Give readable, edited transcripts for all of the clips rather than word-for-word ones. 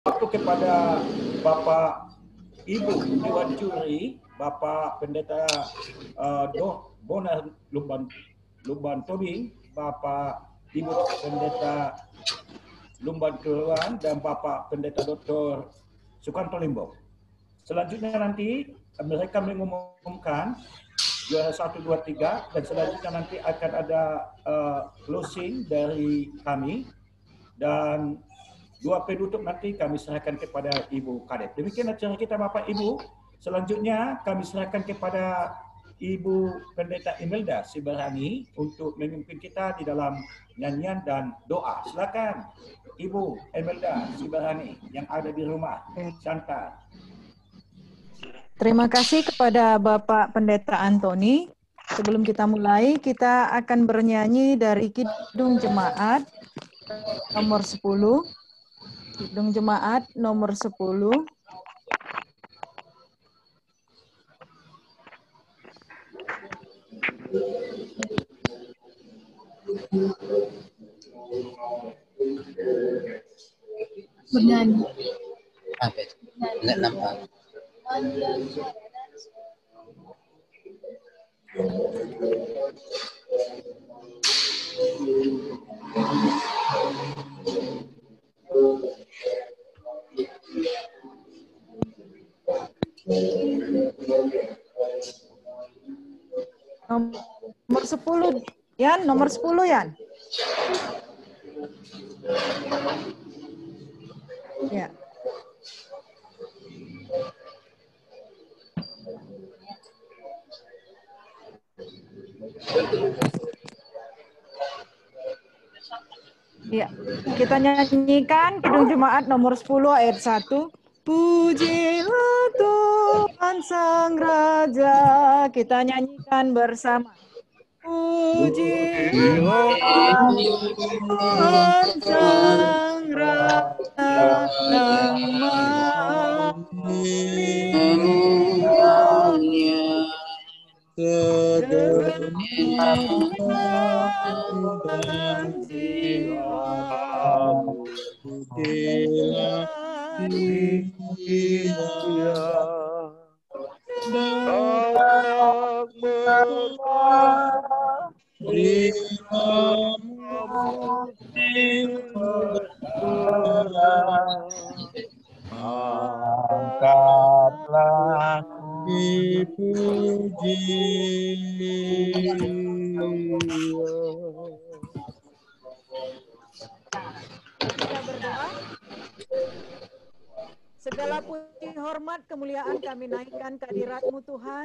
Waktu kepada Bapak Ibu Dewan Juri, Bapak Pendeta Bonar Lumban Tobing, Bapak Ibu Pendeta Lumban Turuan, dan Bapak Pendeta Dr. Sukanto Limbo. Selanjutnya nanti mereka mengumumkan juara 1, 2, 3, dan selanjutnya nanti akan ada closing dari kami, dan dua penutup nanti kami serahkan kepada Ibu Kadep. Demikian acara kita Bapak Ibu. Selanjutnya kami serahkan kepada Ibu Pendeta Imelda Siberani untuk memimpin kita di dalam nyanyian dan doa. Silakan Ibu Imelda Siberani yang ada di rumah Santa. Terima kasih kepada Bapak Pendeta Antoni. Sebelum kita mulai, kita akan bernyanyi dari Kidung Jemaat nomor 10. Kidung Jemaat nomor 10. Bernyanyi. Enggak nampak. Nomor 10, Yan, nomor 10, Yan. Ya. Ya, kita nyanyikan Kidung Jemaat nomor 10 ayat 1. Pujilah Tuhan Sang Raja. Kita nyanyikan bersama. Pujilah Tuhan Sang Raja yang Maha Pelindungnya. Dan jiwa dia angkatlah dipuji. Kita berdoa. Segala puji, hormat, kemuliaan kami naikkan kehadirat-Mu Tuhan,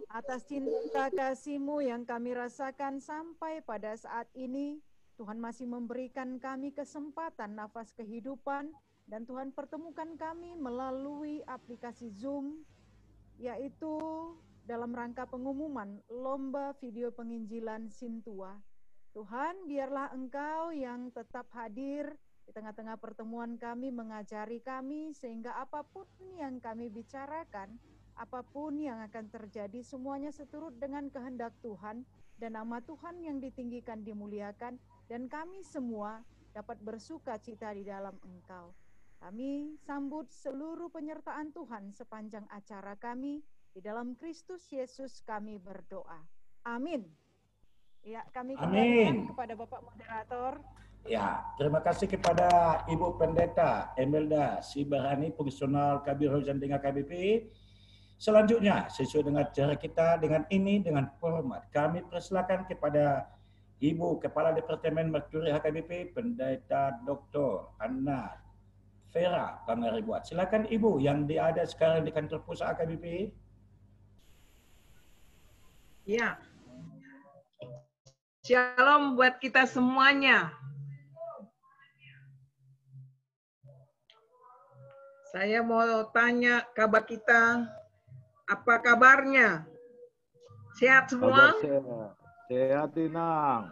atas cinta kasih-Mu yang kami rasakan sampai pada saat ini. Tuhan masih memberikan kami kesempatan nafas kehidupan, dan Tuhan pertemukan kami melalui aplikasi Zoom, yaitu dalam rangka pengumuman Lomba Video Penginjilan Sintua. Tuhan, biarlah Engkau yang tetap hadir di tengah-tengah pertemuan kami, mengajari kami, sehingga apapun yang kami bicarakan, apapun yang akan terjadi, semuanya seturut dengan kehendak Tuhan, dan nama Tuhan yang ditinggikan, dimuliakan, dan kami semua dapat bersuka cita di dalam Engkau. Kami sambut seluruh penyertaan Tuhan sepanjang acara kami, di dalam Kristus Yesus kami berdoa. Amin. Ya, kami kembalikan kepada Bapak Moderator. Ya, terima kasih kepada Ibu Pendeta Imelda Siberani, Fungsional Kabir Hujan Tinggal KBP. Selanjutnya, sesuai dengan cara kita dengan hormat, kami persilakan kepada Ibu Kepala Departemen Merkuri HKBP, Pendeta Dr. Anna Vera Pangaribuat. Silakan Ibu yang ada sekarang di kantor pusat HKBP. Ya. Shalom buat kita semuanya. Saya mau tanya kabar kita, apa kabarnya? Sehat semua? Sehat, Inang.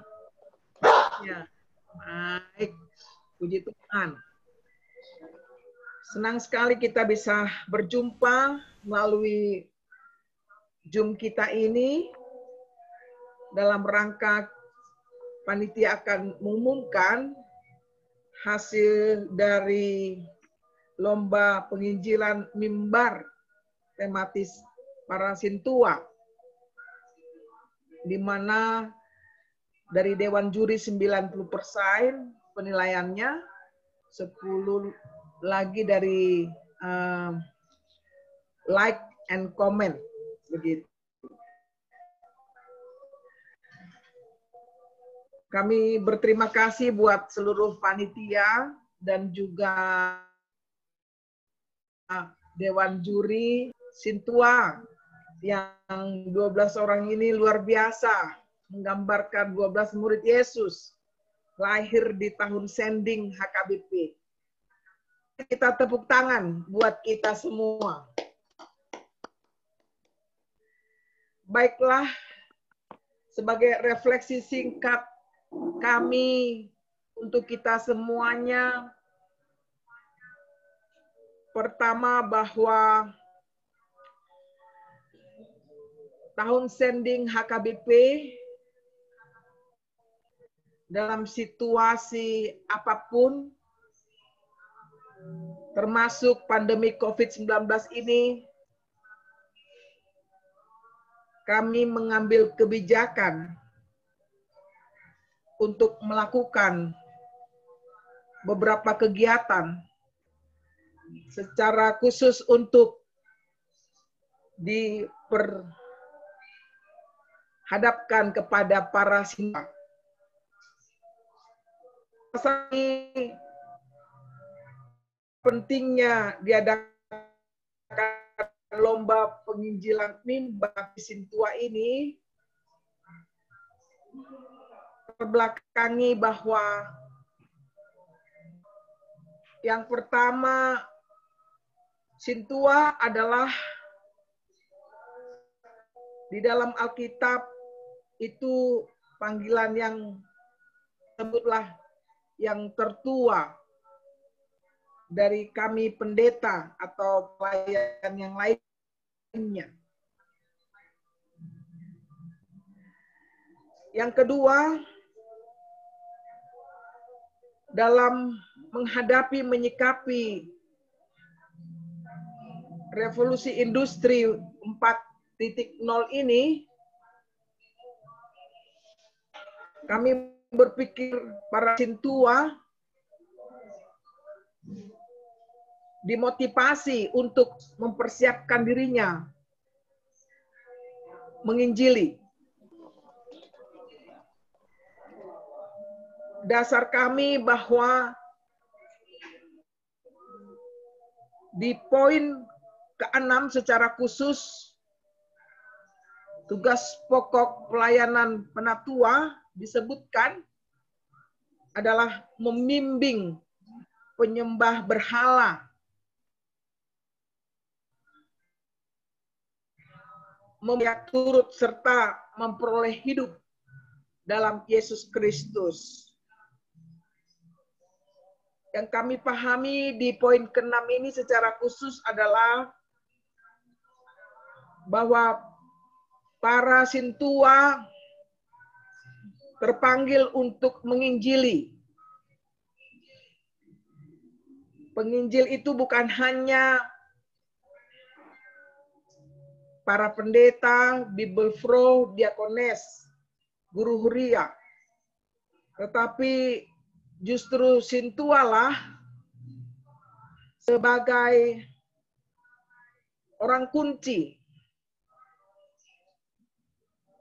Ya, baik. Puji Tuhan. Senang sekali kita bisa berjumpa melalui Zoom kita ini dalam rangka panitia akan mengumumkan hasil dari lomba penginjilan mimbar tematis para sintua, di mana dari Dewan Juri 90% penilaiannya, 10 lagi dari like and comment, begitu. Kami berterima kasih buat seluruh panitia dan juga Dewan Juri Sintua yang 12 orang ini luar biasa menggambarkan 12 murid Yesus lahir di tahun sending HKBP. Kita tepuk tangan buat kita semua. Baiklah, sebagai refleksi singkat kami untuk kita semuanya, pertama bahwa tahun sending HKBP dalam situasi apapun, termasuk pandemi COVID-19 ini, kami mengambil kebijakan untuk melakukan beberapa kegiatan secara khusus untuk diperhadapkan kepada para sintua. Pentingnya diadakan lomba penginjilan mimbar sintua ini terbelakangi bahwa yang pertama, sintua adalah di dalam Alkitab itu panggilan yang sebutlah yang tertua dari kami pendeta atau pelayan yang lainnya. Yang kedua, dalam menghadapi, menyikapi revolusi industri 4.0 ini, kami berpikir para sintua dimotivasi untuk mempersiapkan dirinya menginjili. Dasar kami bahwa di poin ke-6 secara khusus, tugas pokok pelayanan penatua disebutkan adalah membimbing penyembah berhala, turut serta memperoleh hidup dalam Yesus Kristus. Yang kami pahami di poin ke-6 ini secara khusus adalah bahwa para sintua terpanggil untuk menginjili. Penginjil itu bukan hanya para pendeta, bibelfro, diakones, guru huria, tetapi justru sintualah sebagai orang kunci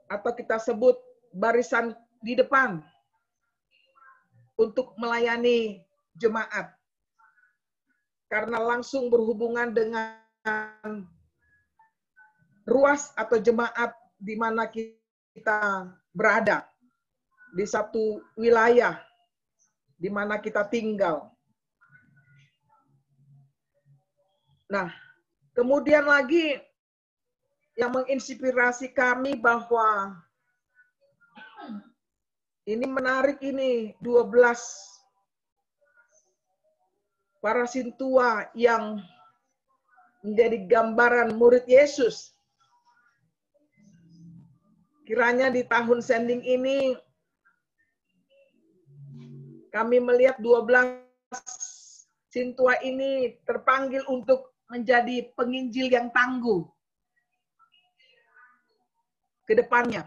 atau kita sebut barisan di depan untuk melayani jemaat, karena langsung berhubungan dengan ruas atau jemaat di mana kita berada, di satu wilayah di mana kita tinggal. Nah, kemudian lagi yang menginspirasi kami bahwa ini menarik ini 12 para sintua yang menjadi gambaran murid Yesus. Kiranya di tahun sending ini kami melihat 12 Sintua ini terpanggil untuk menjadi penginjil yang tangguh ke depannya.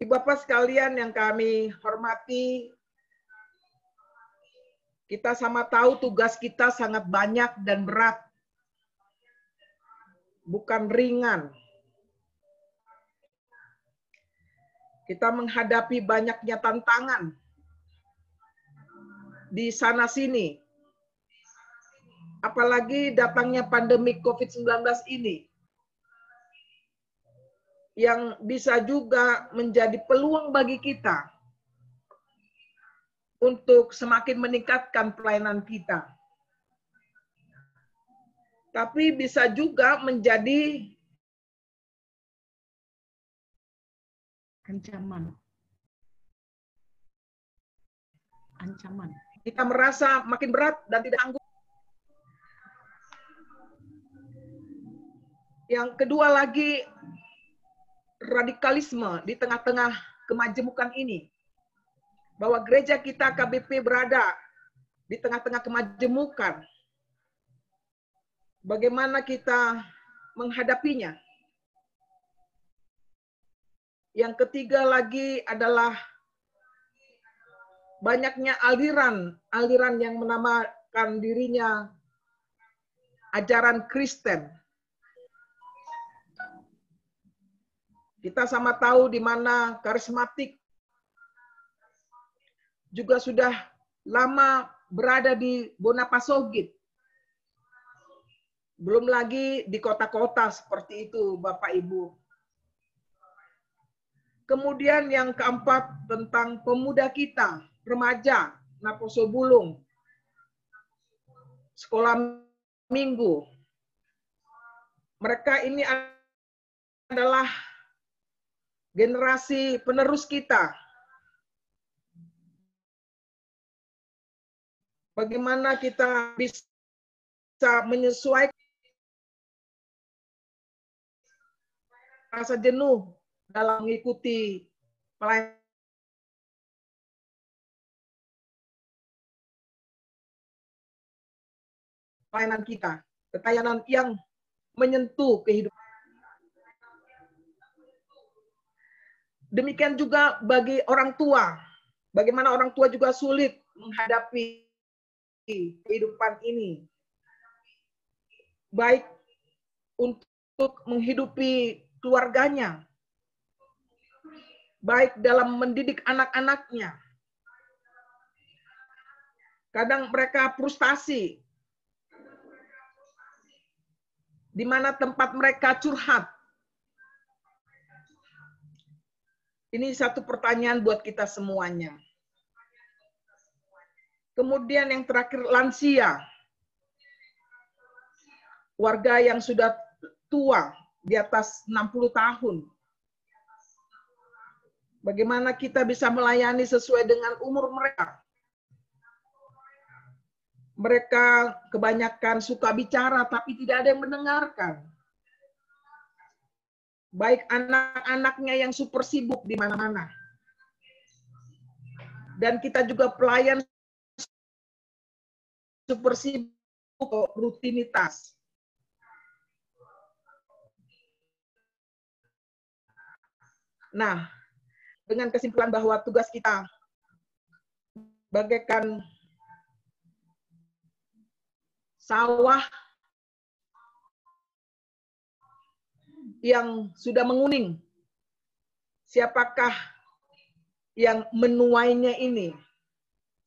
Ibu Bapak sekalian yang kami hormati, kita sama tahu tugas kita sangat banyak dan berat. Bukan ringan. Kita menghadapi banyaknya tantangan di sana-sini. Apalagi datangnya pandemi COVID-19 ini. Yang bisa juga menjadi peluang bagi kita untuk semakin meningkatkan pelayanan kita. Tapi bisa juga menjadi ancaman. Kita merasa makin berat dan tidak sanggup. Yang kedua lagi, radikalisme di tengah-tengah kemajemukan ini. Bahwa gereja kita KBP berada di tengah-tengah kemajemukan. Bagaimana kita menghadapinya? Yang ketiga lagi adalah banyaknya aliran yang menamakan dirinya ajaran Kristen. Kita sama tahu di mana karismatik juga sudah lama berada di Bonapasogit. Belum lagi di kota-kota seperti itu, Bapak Ibu. Kemudian yang keempat tentang pemuda kita, remaja, Naposo Bulung, sekolah minggu. Mereka ini adalah generasi penerus kita. Bagaimana kita bisa menyesuaikan rasa jenuh dalam mengikuti pelayanan kita, pelayanan yang menyentuh kehidupan. Demikian juga bagi orang tua, bagaimana orang tua juga sulit menghadapi kehidupan ini, baik untuk menghidupi keluarganya, baik dalam mendidik anak-anaknya. Kadang mereka frustasi, di mana tempat mereka curhat. Ini satu pertanyaan buat kita semuanya. Kemudian yang terakhir, lansia. Warga yang sudah tua, di atas 60 tahun. Bagaimana kita bisa melayani sesuai dengan umur mereka? Mereka kebanyakan suka bicara, tapi tidak ada yang mendengarkan. Baik anak-anaknya yang super sibuk di mana-mana. Dan kita juga pelayan super sibuk rutinitas. Nah, dengan kesimpulan bahwa tugas kita bagaikan sawah yang sudah menguning. Siapakah yang menuainya ini?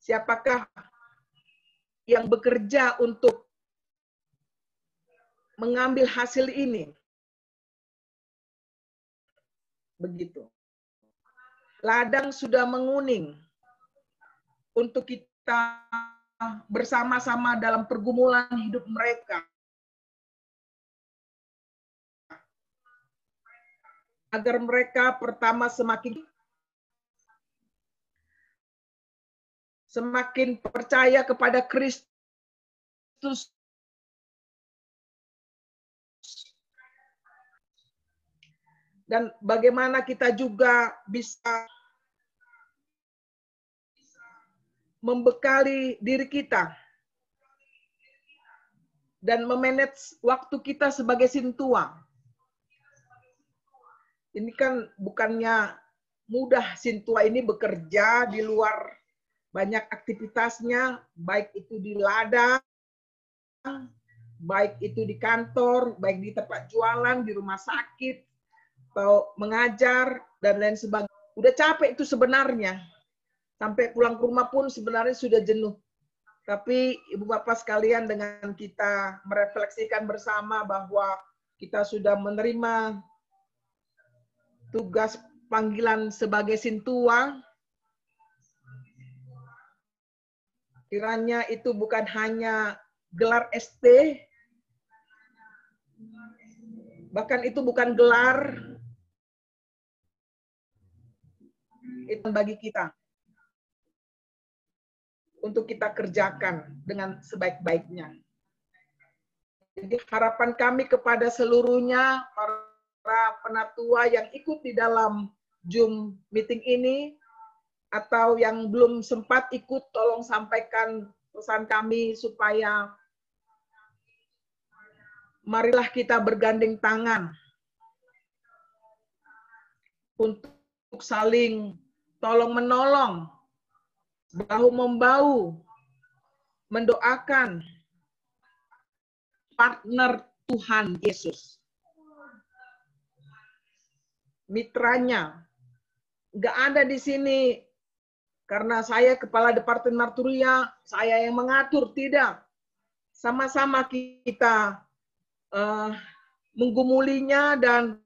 Siapakah yang bekerja untuk mengambil hasil ini? Begitu. Ladang sudah menguning untuk kita bersama-sama dalam pergumulan hidup mereka. Agar mereka pertama semakin percaya kepada Kristus. Dan bagaimana kita juga bisa membekali diri kita dan memanage waktu kita sebagai sintua. Ini kan bukannya mudah, sintua ini bekerja di luar banyak aktivitasnya, baik itu di ladang, baik itu di kantor, baik di tempat jualan, di rumah sakit, atau mengajar, dan lain sebagainya. Udah capek itu sebenarnya. Sampai pulang ke rumah pun sebenarnya sudah jenuh. Tapi Ibu Bapak sekalian, dengan kita merefleksikan bersama bahwa kita sudah menerima tugas panggilan sebagai sintua, kiranya itu bukan hanya gelar ST, bahkan itu bukan gelar, itu bagi kita untuk kita kerjakan dengan sebaik-baiknya. Jadi harapan kami kepada seluruhnya, para penatua yang ikut di dalam Zoom meeting ini, atau yang belum sempat ikut, tolong sampaikan pesan kami supaya marilah kita bergandeng tangan untuk saling tolong-menolong, bahu-membahu, mendoakan partner Tuhan Yesus. Mitranya. Nggak ada di sini karena saya kepala Departemen Marturia, saya yang mengatur. Tidak. Sama-sama kita menggumulinya dan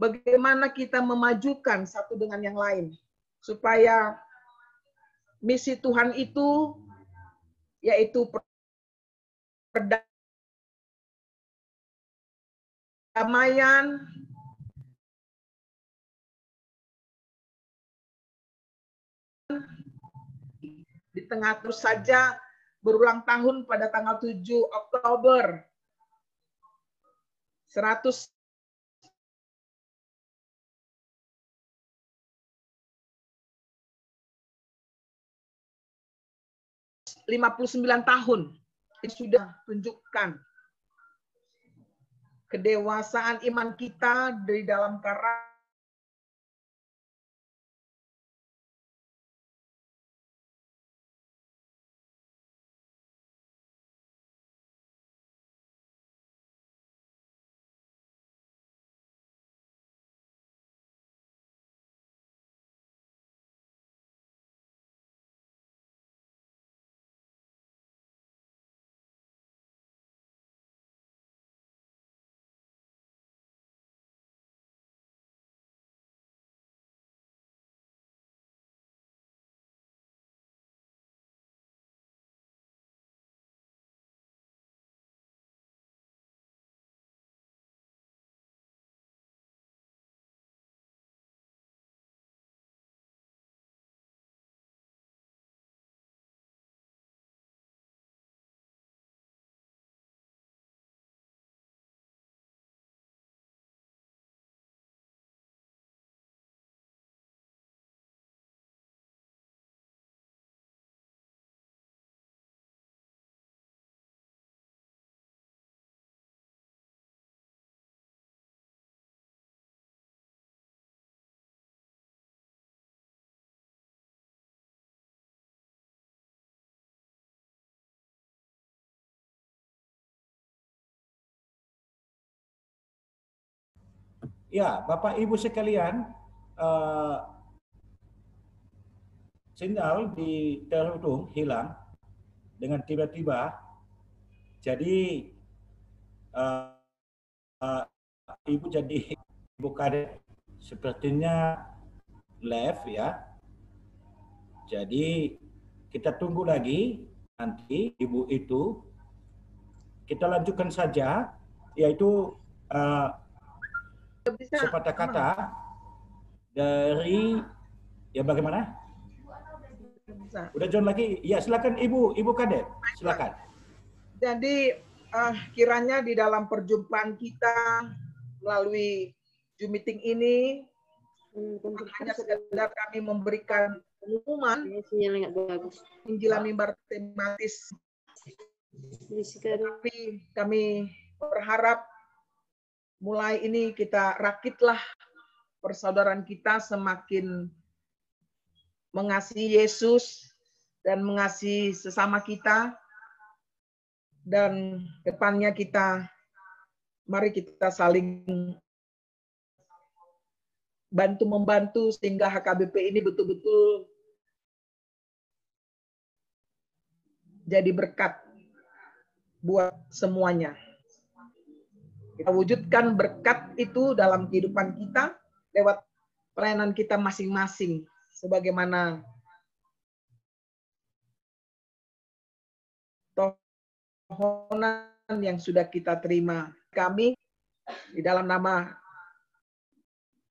bagaimana kita memajukan satu dengan yang lain. Supaya misi Tuhan itu, yaitu perdamaian, di tengah terus saja berulang tahun pada tanggal 7 Oktober. 59 tahun ini sudah tunjukkan kedewasaan iman kita dari dalam karakter Ya, Bapak Ibu sekalian, sinyal di Terhudung hilang dengan tiba-tiba. Jadi Ibu jadi Ibu Kadet sepertinya left ya. Jadi kita tunggu lagi nanti Ibu itu. Kita lanjutkan saja, yaitu sepatah kata dari ya bagaimana? Udah join lagi? Ya silakan Ibu Kadet, silakan. Jadi kiranya di dalam perjumpaan kita melalui Zoom meeting ini hanya sekedar kami memberikan pengumuman Sinyalnya nggak bagus. Injil mimbar tematis. Tapi kami berharap mulai ini kita rakitlah persaudaraan kita semakin mengasihi Yesus dan mengasihi sesama kita. Dan depannya mari kita saling bantu-membantu sehingga HKBP ini betul-betul jadi berkat buat semuanya. Kita wujudkan berkat itu dalam kehidupan kita lewat pelayanan kita masing-masing. Sebagaimana permohonan yang sudah kita terima kami di dalam nama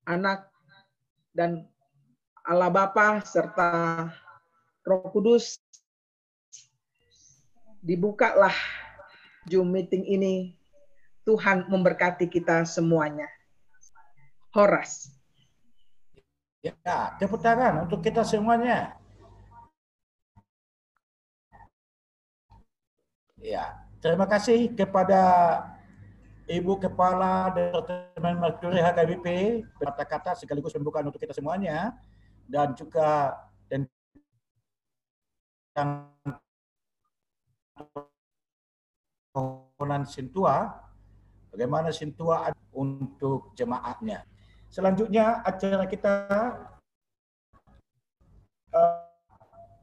Anak dan Allah Bapa serta Roh Kudus, dibukalah Zoom meeting ini. Tuhan memberkati kita semuanya. Horas. Ya, tepuk tangan untuk kita semuanya. Ya, terima kasih kepada Ibu Kepala Departemen Marturi HKBP, kata-kata sekaligus pembukaan untuk kita semuanya, dan juga tentang permohonan Sintua, bagaimana Sintua untuk jemaatnya. Selanjutnya acara kita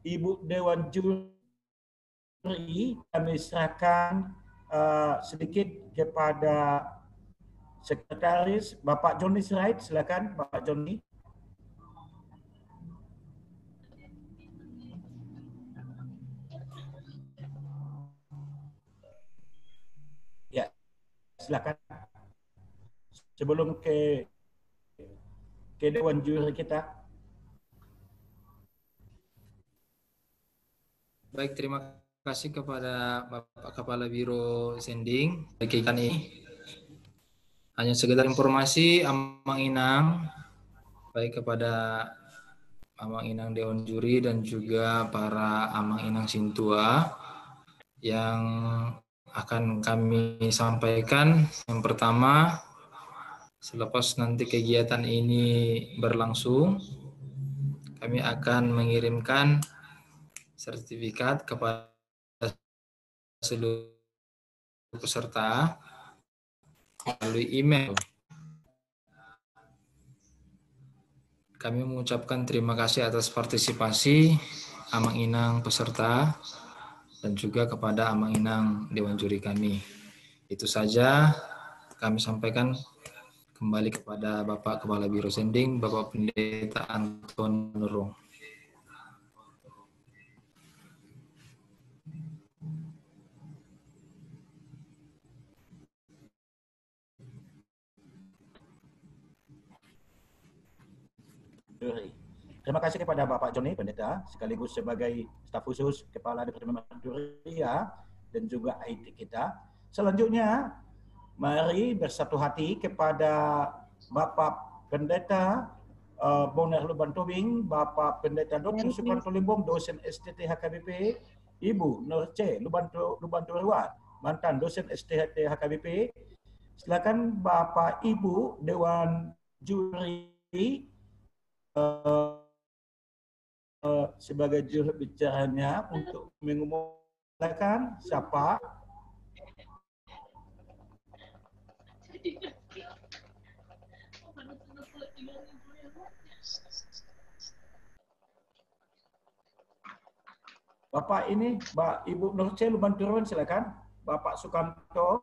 Ibu Dewan Juri kami serahkan sedikit kepada Sekretaris Bapak Johnny Sirait. Silakan Bapak Johnny. Ya, silakan. Sebelum ke Dewan Juri kita. Baik, terima kasih kepada Bapak Kepala Biro Sending. Kegiatan ini hanya sekedar informasi Amang Inang, baik kepada Amang Inang Dewan Juri dan juga para Amang Inang Sintua yang akan kami sampaikan. Yang pertama, selepas nanti kegiatan ini berlangsung, kami akan mengirimkan sertifikat kepada seluruh peserta melalui email. Kami mengucapkan terima kasih atas partisipasi Amang Inang peserta dan juga kepada Amang Inang Dewan Juri kami. Itu saja kami sampaikan. Kembali kepada Bapak Kepala Biro Sending, Bapak Pendeta Anton Nurung. Terima kasih kepada Bapak Johnny Pendeta sekaligus sebagai staf khusus Kepala Departemen Marturia dan juga IT kita. Selanjutnya mari bersatu hati kepada Bapak Pendeta Bonar Luban Tobing, Bapak Pendeta Dr. Sukanto Limbong, dosen STT HKBP, Ibu Norce Luban Turuan, mantan dosen STT HKBP. Silakan Bapak Ibu Dewan Juri sebagai juru bicaranya untuk mengumumkan siapa Bapak ini, Ibu Norce Luban Turuan, silakan. Bapak Sukanto,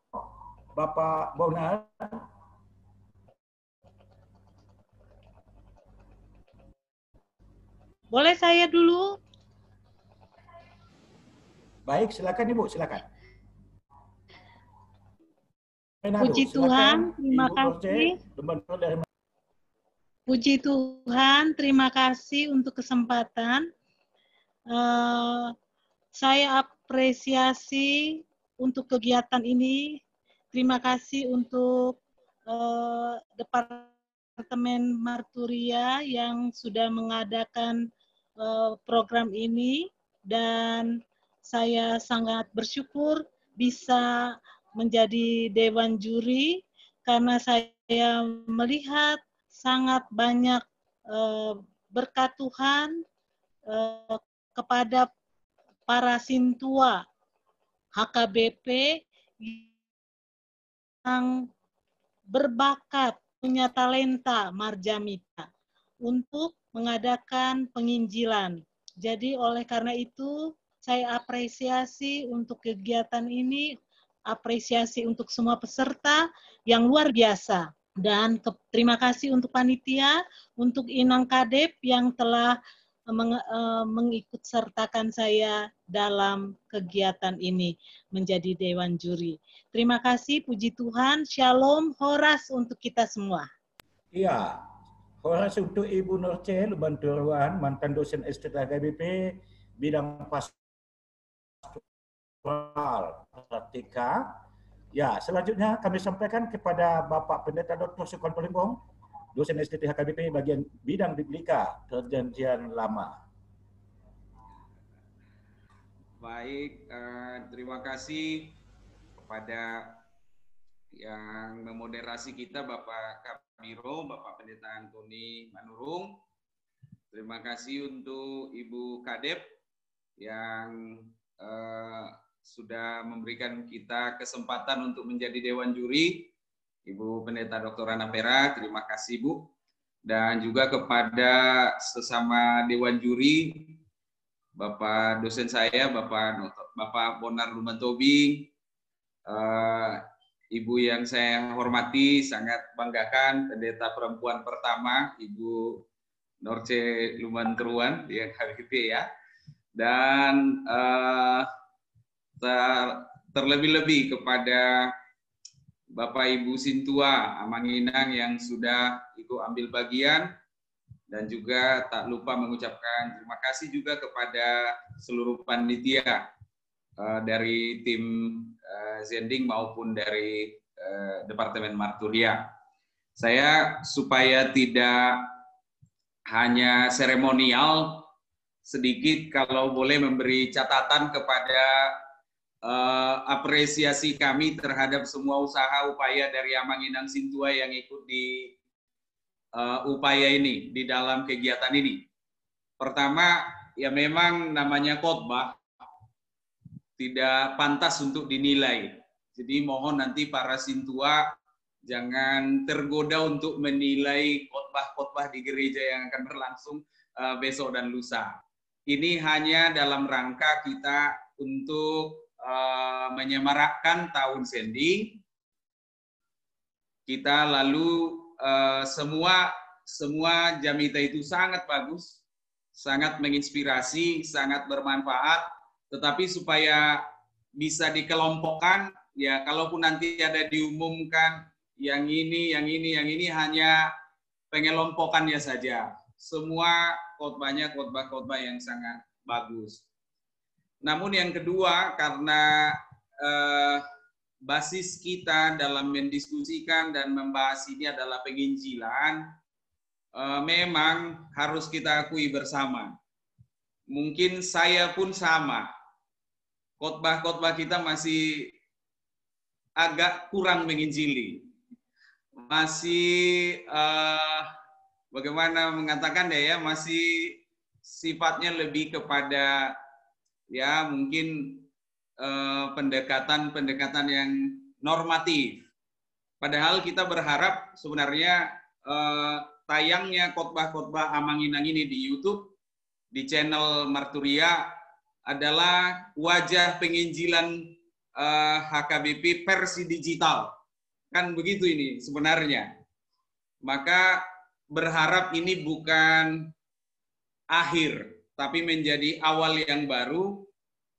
Bapak Bonar. Boleh saya dulu? Baik, silakan Ibu, silakan. Puji Tuhan, terima kasih. Puji Tuhan, terima kasih untuk kesempatan. Saya apresiasi untuk kegiatan ini. Terima kasih untuk Departemen Marturia yang sudah mengadakan program ini, dan saya sangat bersyukur bisa menjadi dewan juri karena saya melihat sangat banyak berkat Tuhan kepada para sintua HKBP yang berbakat, punya talenta Marjamita untuk mengadakan penginjilan. Jadi oleh karena itu saya apresiasi untuk kegiatan ini, apresiasi untuk semua peserta yang luar biasa. Dan terima kasih untuk panitia, untuk Inang Kadep yang telah mengikut sertakan saya dalam kegiatan ini menjadi dewan juri. Terima kasih, puji Tuhan, shalom, horas untuk kita semua. Iya, horas untuk Ibu Norce Luban Turuan, mantan dosen STT HKBP, bidang pastoral praktika. Ya, selanjutnya kami sampaikan kepada Bapak Pendeta Dr. Sukonto Limbong, dosen STT HKBP bagian bidang biblika perjanjian lama. Baik, terima kasih kepada yang memoderasi kita, Bapak Kabiro, Bapak Pendeta Antoni Manurung. Terima kasih untuk Ibu Kadep yang sudah memberikan kita kesempatan untuk menjadi dewan juri. Ibu Pendeta Dr. Ana Pera, terima kasih Bu. Dan juga kepada sesama dewan juri, Bapak dosen saya, Bapak Bonar Luban Tobing, Ibu yang saya hormati, sangat banggakan, pendeta perempuan pertama, Ibu Norce Luban Turuan, yang HKBP ya. Dan terlebih-lebih kepada Bapak Ibu Sintua Amanginang yang sudah ikut ambil bagian, dan juga tak lupa mengucapkan terima kasih juga kepada seluruh panitia dari tim Zending maupun dari Departemen Marturia. Saya supaya tidak hanya seremonial, sedikit kalau boleh memberi catatan kepada apresiasi kami terhadap semua usaha upaya dari Amanginang Sintua yang ikut di upaya ini, di dalam kegiatan ini. Pertama, ya memang namanya khotbah tidak pantas untuk dinilai. Jadi mohon nanti para Sintua jangan tergoda untuk menilai khotbah-khotbah di gereja yang akan berlangsung besok dan lusa. Ini hanya dalam rangka kita untuk menyemarakkan tahun Sendi. Kita lalu semua jamita itu sangat bagus, sangat menginspirasi, sangat bermanfaat. Tetapi supaya bisa dikelompokkan, ya kalaupun nanti ada diumumkan yang ini hanya pengelompokannya saja. Semua khotbahnya khotbah yang sangat bagus. Namun yang kedua, karena basis kita dalam mendiskusikan dan membahas ini adalah penginjilan, memang harus kita akui bersama. Mungkin saya pun sama. Khotbah-khotbah kita masih agak kurang menginjili. Masih bagaimana mengatakan ya, masih sifatnya lebih kepada ya mungkin pendekatan yang normatif. Padahal kita berharap sebenarnya tayangnya khotbah-khotbah Amanginang ini di YouTube, di channel Marturia adalah wajah penginjilan HKBP versi digital. Kan begitu ini sebenarnya. Maka berharap ini bukan akhir, tapi menjadi awal yang baru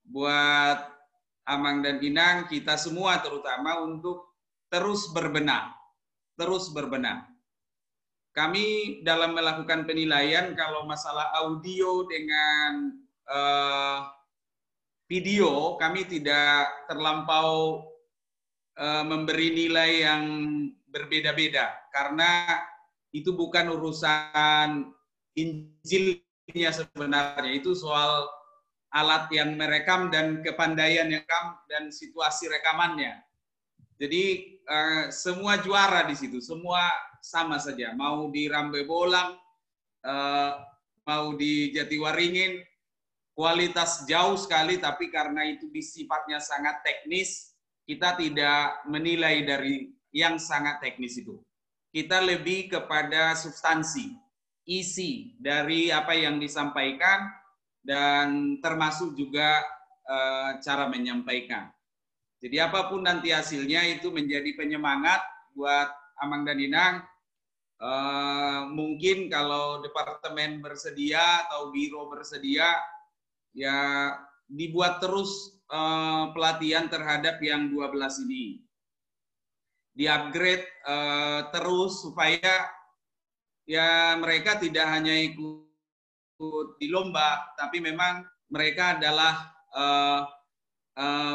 buat Amang dan Inang, kita semua terutama untuk terus berbenah. Kami dalam melakukan penilaian kalau masalah audio dengan video, kami tidak terlampau memberi nilai yang berbeda-beda karena itu bukan urusan Injil intinya sebenarnya itu soal alat yang merekam dan kepandaian yang rekam dan situasi rekamannya. Jadi semua juara di situ, semua sama saja. Mau di Rambe Bolang, mau di Jatiwaringin, kualitas jauh sekali, tapi karena itu sifatnya sangat teknis, kita tidak menilai dari yang sangat teknis itu. Kita lebih kepada substansi, isi dari apa yang disampaikan, dan termasuk juga cara menyampaikan. Jadi apapun nanti hasilnya itu menjadi penyemangat buat Amang dan Inang. Mungkin kalau departemen bersedia atau biro bersedia, ya dibuat terus pelatihan terhadap yang 12 ini. Di-upgrade terus supaya ya mereka tidak hanya ikut di lomba, tapi memang mereka adalah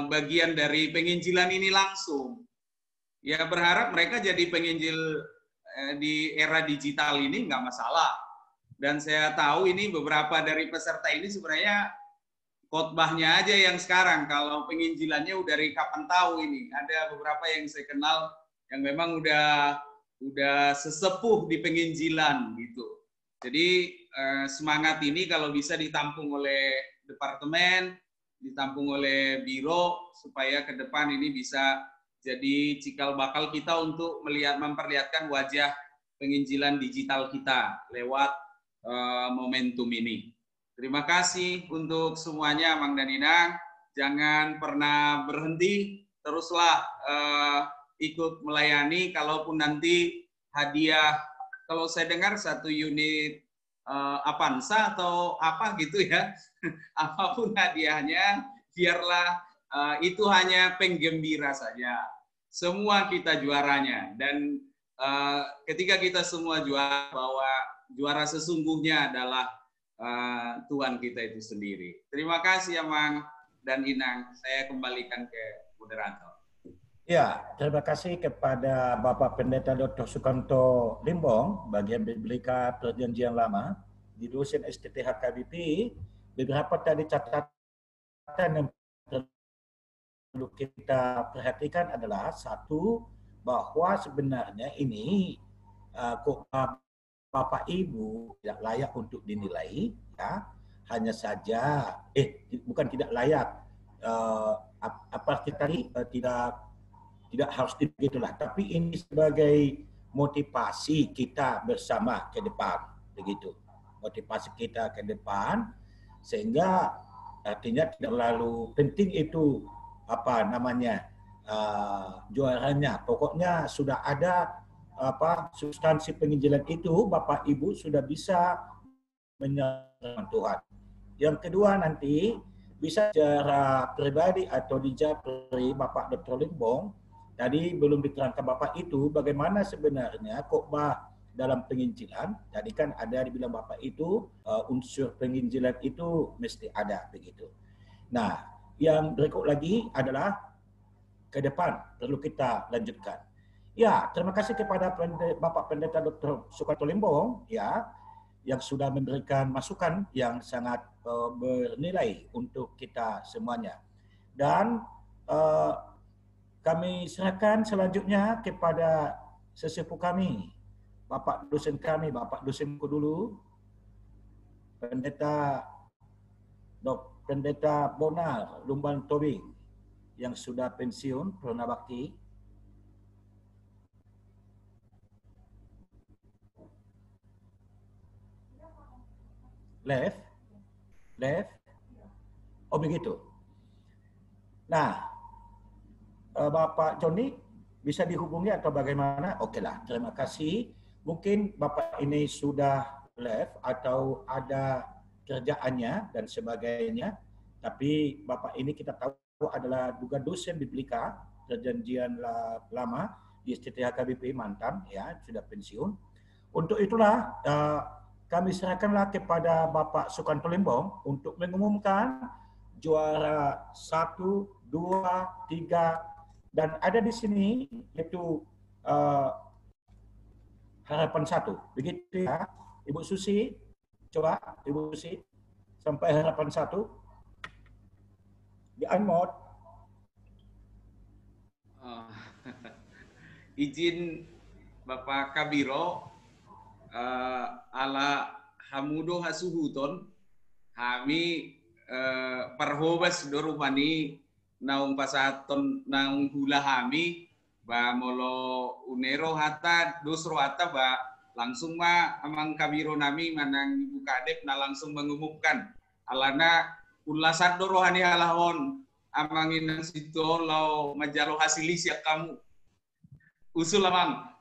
bagian dari penginjilan ini langsung. Ya berharap mereka jadi penginjil di era digital ini nggak masalah. Dan saya tahu ini beberapa dari peserta ini sebenarnya khotbahnya aja yang sekarang. Kalau penginjilannya udah dari kapan tahu ini. Ada beberapa yang saya kenal yang memang udah sesepuh di penginjilan gitu. Jadi semangat ini kalau bisa ditampung oleh departemen, ditampung oleh biro, supaya ke depan ini bisa jadi cikal bakal kita untuk memperlihatkan wajah penginjilan digital kita lewat momentum ini. Terima kasih untuk semuanya, Mang dan Inang. Jangan pernah berhenti, teruslah ikut melayani. Kalaupun nanti hadiah, kalau saya dengar 1 unit Avanza atau apa gitu ya, apapun hadiahnya, biarlah itu hanya penggembira saja. Semua kita juaranya, dan ketika kita semua juara, bahwa juara sesungguhnya adalah Tuhan kita itu sendiri. Terima kasih Amang dan Inang. Saya kembalikan ke moderator. Ya, terima kasih kepada Bapak Pendeta Dr. Sukanto Limbong, bagian Biblika Perjanjian Lama, di dosen STTH KBP. Beberapa tadi catatan yang perlu kita perhatikan adalah, satu, bahwa sebenarnya ini kok Bapak Ibu tidak layak untuk dinilai, ya. Hanya saja bukan tidak layak, apa tadi tidak harus begitulah, tapi ini sebagai motivasi kita bersama ke depan, begitu. Motivasi kita ke depan, sehingga artinya tidak terlalu penting itu apa namanya juaranya. Pokoknya sudah ada substansi penginjilan itu, Bapak Ibu sudah bisa menyerahkan Tuhan. Yang kedua, nanti bisa secara pribadi atau di Japri Bapak Dr. Limbong, tadi belum diterangkan Bapak itu bagaimana sebenarnya khotbah dalam penginjilan. Tadi kan ada dibilang Bapak itu unsur penginjilan itu mesti ada, begitu. Nah, yang berikut lagi adalah ke depan perlu kita lanjutkan. Ya, terima kasih kepada Bapak Pendeta Dr. Sukanto Limbong, ya, yang sudah memberikan masukan yang sangat bernilai untuk kita semuanya. Dan kami serahkan selanjutnya kepada sesepuh kami, Bapak dosen kami, Bapak dosenku dulu, Pendeta Bonar Lumban Tobing, yang sudah pensiun Purna Bakti. Left. Oh begitu. Nah, Bapak Joni bisa dihubungi atau bagaimana? Oke lah, terima kasih. Mungkin Bapak ini sudah left atau ada kerjaannya dan sebagainya. Tapi Bapak ini kita tahu adalah juga dosen Biblika Perjanjian Lama di STTH KBP mantan, ya, sudah pensiun. Untuk itulah kami serahkanlah kepada Bapak Sukanto Limbong untuk mengumumkan juara 1, 2, 3, dan ada di sini yaitu harapan 1. Begitu ya, Ibu Susi. Coba Ibu Susi sampai harapan 1. Di unmute. Izin Bapak Kabiro ala hamudo hasuhuton kami perhobas dorumani naung pasaton naung hula kami ba molo unero hata dosro hata ba langsung ma amang Kabiro nami manang Ibu Kadep na langsung mengumumkan alana ulasan dorohani alahon amangin ng situ lau majalo hasili siya kamu usul amang.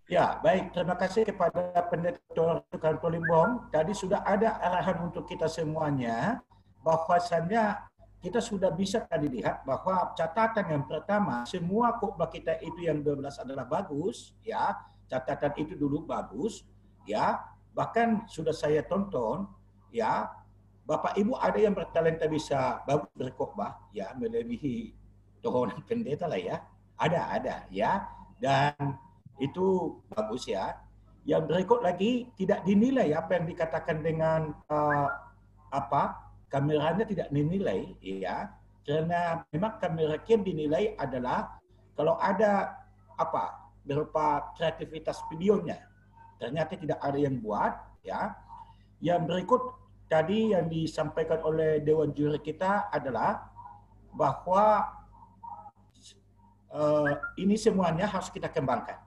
Ya, baik. Terima kasih kepada Pendeta Kantor Limbong. Tadi sudah ada arahan untuk kita semuanya, bahwasannya kita sudah bisa tadi lihat bahwa catatan yang pertama, semua khotbah kita itu yang 12 adalah bagus, ya. Catatan itu dulu bagus, ya. Bahkan sudah saya tonton, ya. Bapak Ibu ada yang bertalenta bisa bagus berkhotbah, ya, melebihi turunan pendeta lah ya. Ada, ya. Dan itu bagus ya. Yang berikut lagi tidak dinilai apa yang dikatakan dengan kameranya tidak dinilai ya. Karena memang kamera yang dinilai adalah kalau ada berupa kreativitas videonya. Ternyata tidak ada yang buat ya. Yang berikut tadi yang disampaikan oleh Dewan Juri kita adalah bahwa ini semuanya harus kita kembangkan.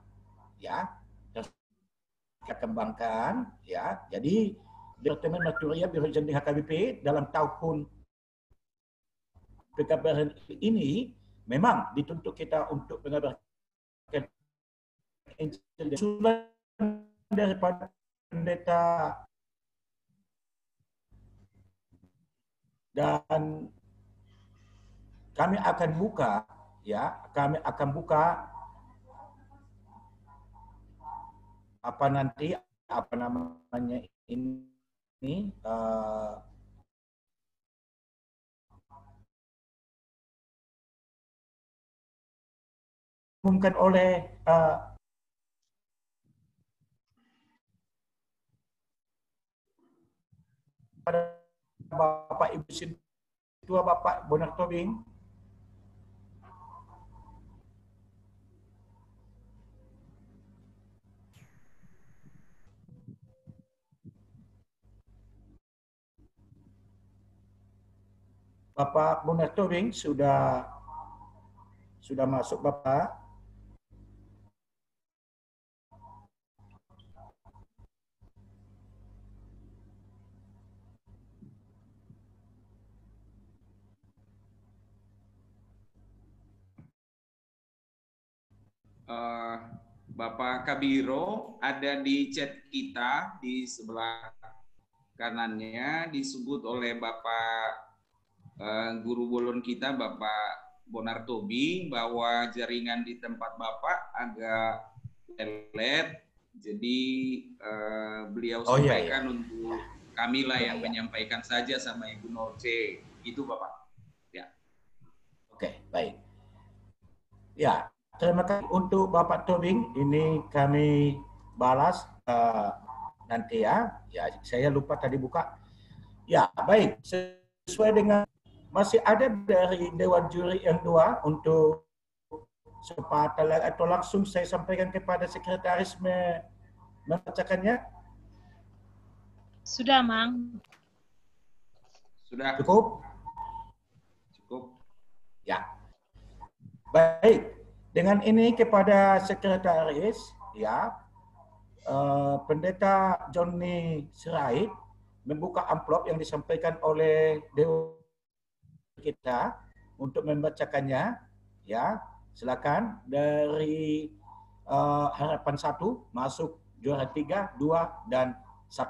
Ya, kita kembangkan ya. Jadi Departemen Maturia Biro Jenderal HKBP dalam tahun PKBR ini memang dituntut kita untuk mengabarkan usulan daripada pendeta dan kami akan buka ini diumumkan oleh Bapak Ibu Sintua, Bapak Bonar Tobing. Bapak Bonar Tobing sudah masuk Bapak. Bapak Kabiro ada di chat kita di sebelah kanannya disebut oleh Bapak guru bolon kita Bapak Bonar Tobing bahwa jaringan di tempat Bapak agak lelet, jadi beliau sampaikan untuk kamilah yang menyampaikan saja sama Ibu Norce, itu Bapak. Ya. Oke, baik. Ya, terima kasih untuk Bapak Tobing. Ini kami balas nanti ya. Ya, saya lupa tadi buka. Ya, baik. Sesuai dengan masih ada dari Dewan Juri yang 2 untuk sepatah atau langsung saya sampaikan kepada sekretaris membacakannya. Sudah, Mang. Sudah. Cukup? Cukup. Ya. Baik. Dengan ini kepada sekretaris, ya, Pendeta Johnny Sirait membuka amplop yang disampaikan oleh Dewan kita untuk membacakannya, ya. Silakan dari harapan 1 masuk juara 3, 2 dan 1.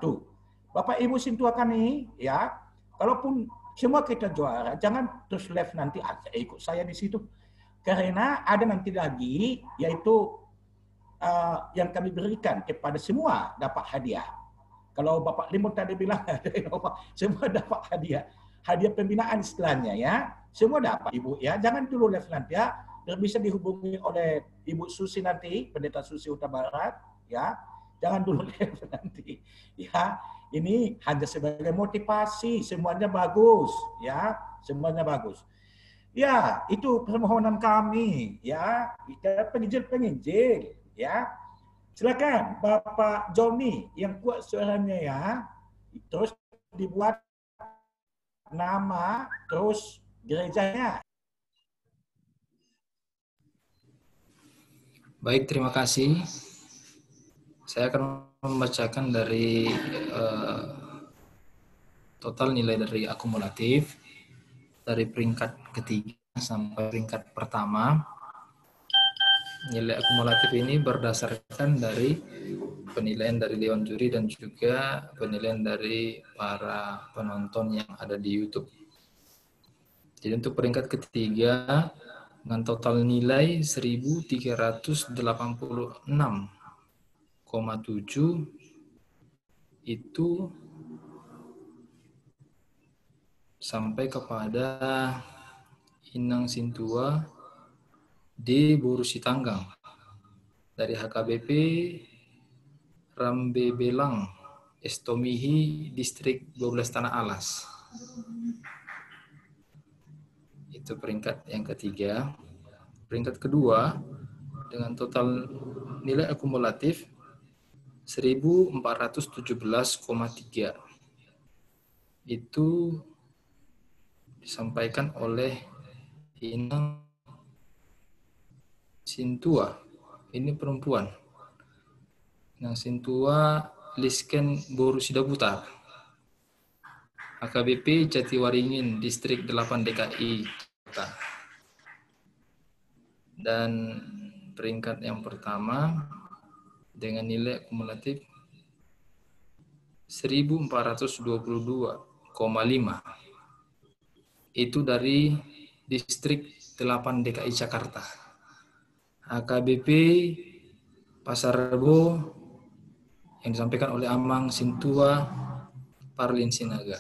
Bapak Ibu Sintua kami, ya, kalaupun semua kita juara, jangan terus left nanti ikut saya di situ. Karena ada nanti lagi yaitu yang kami berikan kepada semua dapat hadiah. Kalau Bapak Limon tadi bilang semua dapat hadiah. Hadiah pembinaan istilahnya ya. Semua dapat Ibu ya. Jangan dulu left nanti ya. Bisa dihubungi oleh Ibu Susi nanti, Pendeta Susi Huta Barat ya. Jangan dulu nanti. Ya, ini hanya sebagai motivasi, semuanya bagus, ya, semuanya bagus. Ya, itu permohonan kami, ya, penginjil, ya. Silakan Bapak Joni yang kuat suaranya ya, terus dibuat nama, terus gerejanya. Baik, terima kasih. Saya akan membacakan dari total nilai dari akumulatif dari peringkat ketiga sampai peringkat pertama. Nilai akumulatif ini berdasarkan dari penilaian dari Dewan Juri dan juga penilaian dari para penonton yang ada di YouTube. Jadi untuk peringkat ketiga dengan total nilai 1.386,7 itu sampai kepada Inang Sintua di Borusi Tanggang dari HKBP Rambe Belang Estomihi Distrik 12 Tanah Alas. Itu peringkat yang ketiga. Peringkat kedua dengan total nilai akumulatif 1.417,3. Itu disampaikan oleh Inang Sintua. Ini perempuan. Inang Sintua Lisken Borusida Butar. AKBP Jatiwaringin Distrik 8 DKI. Dan peringkat yang pertama dengan nilai akumulatif 1.422,5. Itu dari Distrik 8 DKI Jakarta. AKBP Pasar Rebo yang disampaikan oleh Amang Sintua Parlin Sinaga.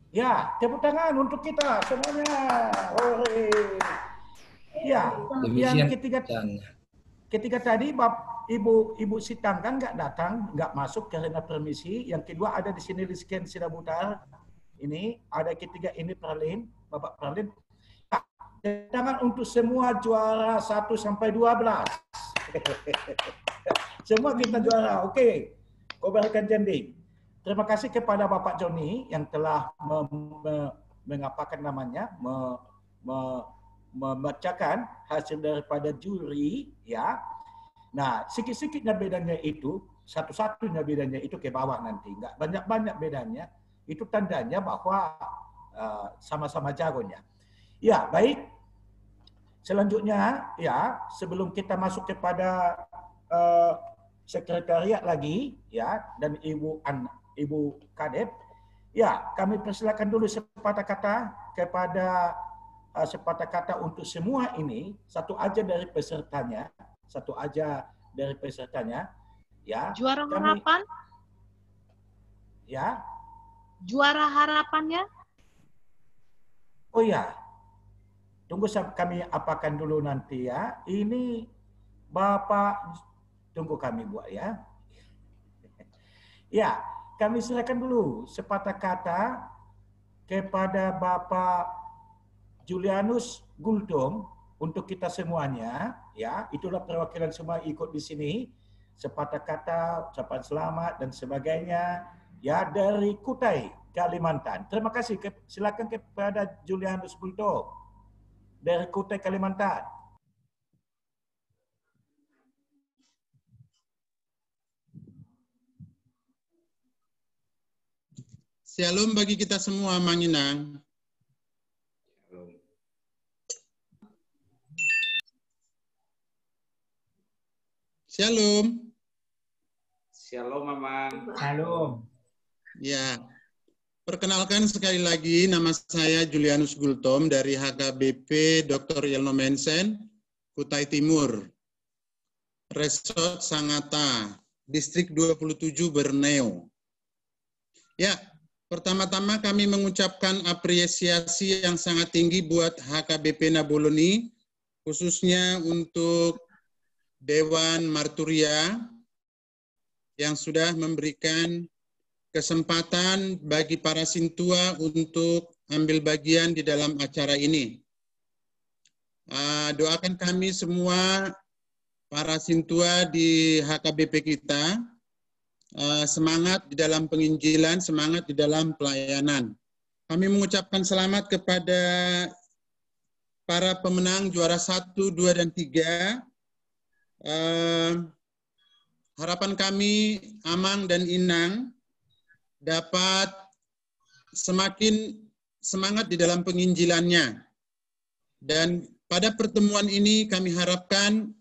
Ya, tepuk tangan untuk kita semuanya. Ore. Ya, yang ketiga tadi Ibu Sitang kan nggak datang, nggak masuk karena permisi. Yang kedua ada di sini Lisken Sidabutar. Ini ada ketiga ini Parlin, Bapak Parlin. Tangan untuk semua juara 1 sampai 12. Semua kita juara. Oke. Kobarkan jending. Terima kasih kepada Bapak Joni yang telah mengapakan namanya, membacakan hasil daripada juri, ya. Nah, sikit-sikitnya bedanya itu, satu-satunya bedanya itu ke bawah nanti, nggak banyak-banyak bedanya. Itu tandanya bahwa sama-sama jagonya. Ya, baik. Selanjutnya, ya, sebelum kita masuk kepada sekretariat lagi, ya, dan Ibu Kadep, ya, kami persilakan dulu sepatah kata kepada sepatah kata untuk semua ini, satu aja dari pesertanya, ya. Juara harapan? Ya. Juara harapannya? Oh ya, tunggu kami apakan dulu nanti ya. Ini Bapak, tunggu kami buat ya. Ya, kami silakan dulu sepatah kata kepada Bapak Julianus Gultom untuk kita semuanya, ya. Itulah perwakilan semua ikut di sini. Sepatah kata, ucapan selamat dan sebagainya, ya, dari Kutai, Kalimantan. Terima kasih. Silakan kepada Julianus Gultom dari Kutai, Kalimantan. Shalom bagi kita semua, Manginang. Shalom. Shalom, Mamang. Shalom. Ya, perkenalkan sekali lagi, nama saya Julianus Gultom dari HKBP Dr. Yelno Mensen, Kutai Timur, Resort Sangatta, Distrik 27 Borneo. Ya, pertama-tama kami mengucapkan apresiasi yang sangat tinggi buat HKBP Naboloni, khususnya untuk Dewan Marturia yang sudah memberikan kesempatan bagi para sintua untuk ambil bagian di dalam acara ini. Doakan kami semua, para sintua di HKBP kita, semangat di dalam penginjilan, semangat di dalam pelayanan. Kami mengucapkan selamat kepada para pemenang juara 1, 2, dan 3. Harapan kami, Amang dan Inang, dapat semakin semangat di dalam penginjilannya. Dan pada pertemuan ini kami harapkan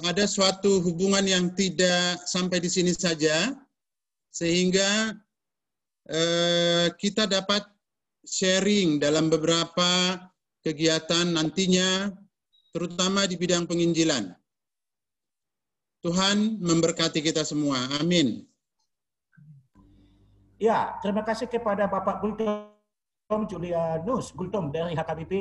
ada suatu hubungan yang tidak sampai di sini saja, sehingga kita dapat sharing dalam beberapa kegiatan nantinya, terutama di bidang penginjilan. Tuhan memberkati kita semua. Amin. Ya, terima kasih kepada Bapak Gultom Julianus Gultom dari HKBP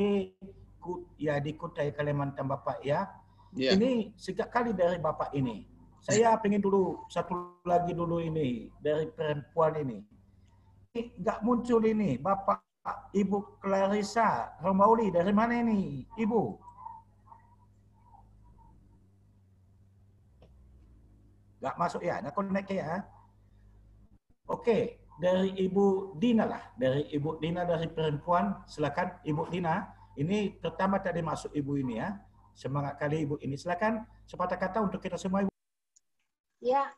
ya di Kutai Kalimantan Bapak ya. Ya. Ini sejak kali dari Bapak ini. Saya pengen dulu satu lagi dulu ini dari perempuan ini. Nggak muncul ini Bapak Ibu Clarissa Romauli, dari mana ini Ibu? Nggak masuk ya, nggak connect ya. Oke, dari Ibu Dina lah, dari Ibu Dina dari perempuan, silakan Ibu Dina. Ini pertama tadi masuk Ibu ini ya. Semangat kali Ibu ini, silakan sepatah kata untuk kita semua Ibu. Ya.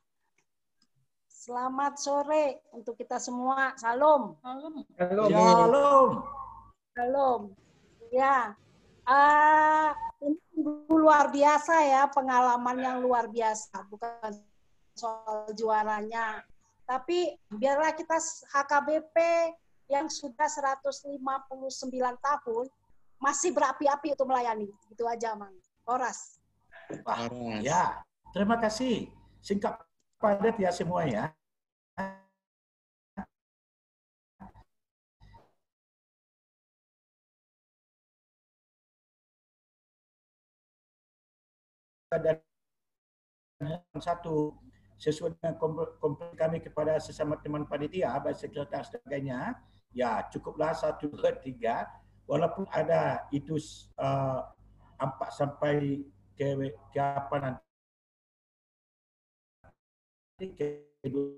Selamat sore untuk kita semua. Salam. Salam. Salam. Ya. Ini luar biasa ya, pengalaman yang luar biasa, bukan soal juaranya. Tapi biarlah kita HKBP yang sudah 159 tahun masih berapi-api untuk melayani. Itu aja, Mang. Horas. Ya, terima kasih. Singkat padat ya semua ya. Dan satu sesuai dengan komplain kami kepada sesama teman panitia, baik sekretaris dan sebagainya, ya cukuplah 1, 2, 3, walaupun ada itu 4 sampai ke apa nanti ke 12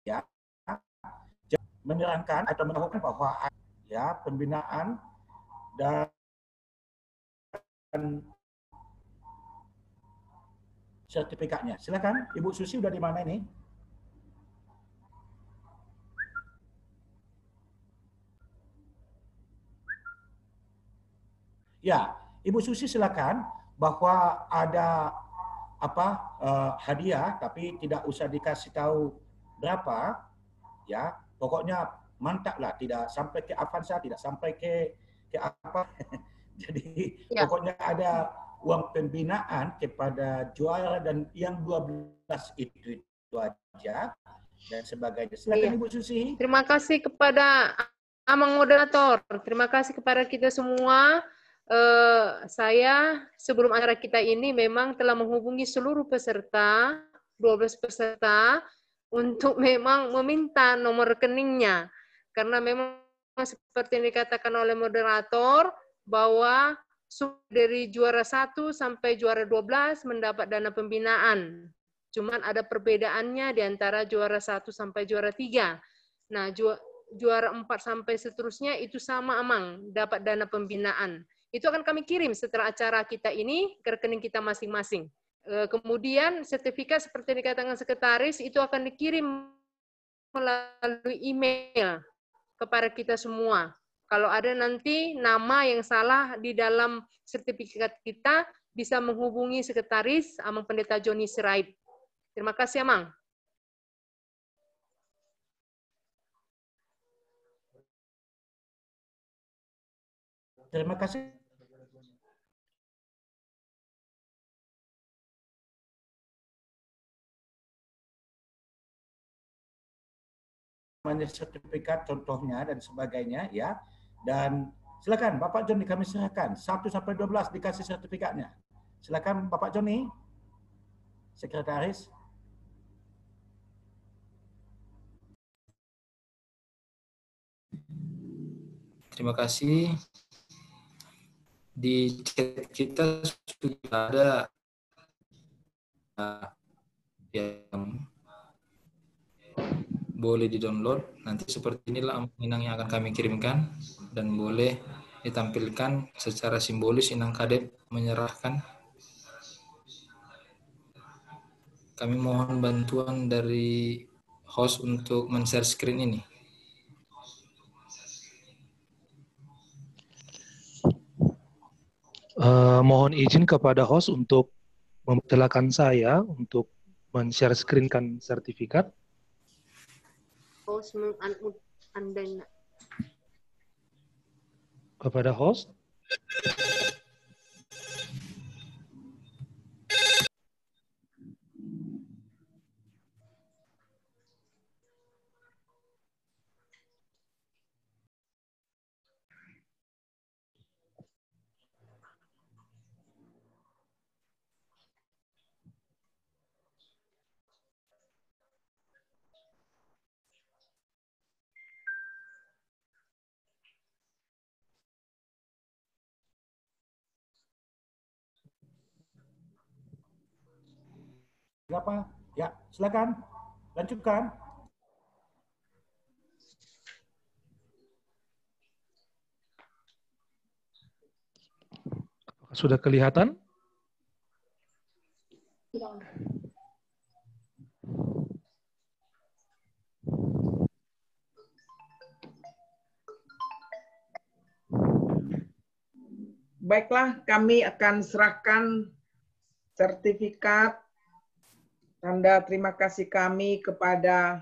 ya, menerangkan atau menahukan bahwa ya pembinaan dan sertifikatnya. Silakan Ibu Susi, udah di mana ini? Ya, Ibu Susi silakan, bahwa ada apa hadiah tapi tidak usah dikasih tahu berapa ya. Pokoknya mantap lah, tidak sampai ke Avanza, tidak sampai ke apa. Jadi ya, pokoknya ada uang pembinaan kepada juara dan yang 12 itu aja dan sebagainya. Silakan Ibu Susi. Terima kasih kepada Amang moderator. Terima kasih kepada kita semua. Saya sebelum acara kita ini memang telah menghubungi seluruh peserta, 12 peserta, untuk memang meminta nomor rekeningnya. Karena memang seperti yang dikatakan oleh moderator, bahwa dari juara 1 sampai juara 12 mendapat dana pembinaan. Cuman ada perbedaannya di antara juara 1 sampai juara 3. Nah, juara 4 sampai seterusnya itu sama Amang, dapat dana pembinaan. Itu akan kami kirim setelah acara kita ini ke rekening kita masing-masing. Kemudian sertifikat seperti yang dikatakan sekretaris itu akan dikirim melalui email kepada kita semua. Kalau ada nanti nama yang salah di dalam sertifikat kita, bisa menghubungi sekretaris Amang Pendeta Joni Sirait. Terima kasih Amang. Terima kasih. namanya sertifikat contohnya dan sebagainya ya. Dan silakan Bapak Joni kami serahkan 1 sampai 12 dikasih sertifikatnya. Silakan Bapak Joni, Sekretaris. Terima kasih. Di chat kita sudah ada yang boleh di-download. Nanti seperti inilah Amang Inang yang akan kami kirimkan dan boleh ditampilkan secara simbolis Inang Kadep menyerahkan. Kami mohon bantuan dari host untuk men-share screen ini. Mohon izin kepada host untuk mempersilakan saya untuk men-share screen-kan sertifikat. Host meng-unmute Kepada host. Berapa? Ya, silakan. Lanjutkan. Sudah kelihatan? Baiklah, kami akan serahkan sertifikat tanda terima kasih kami kepada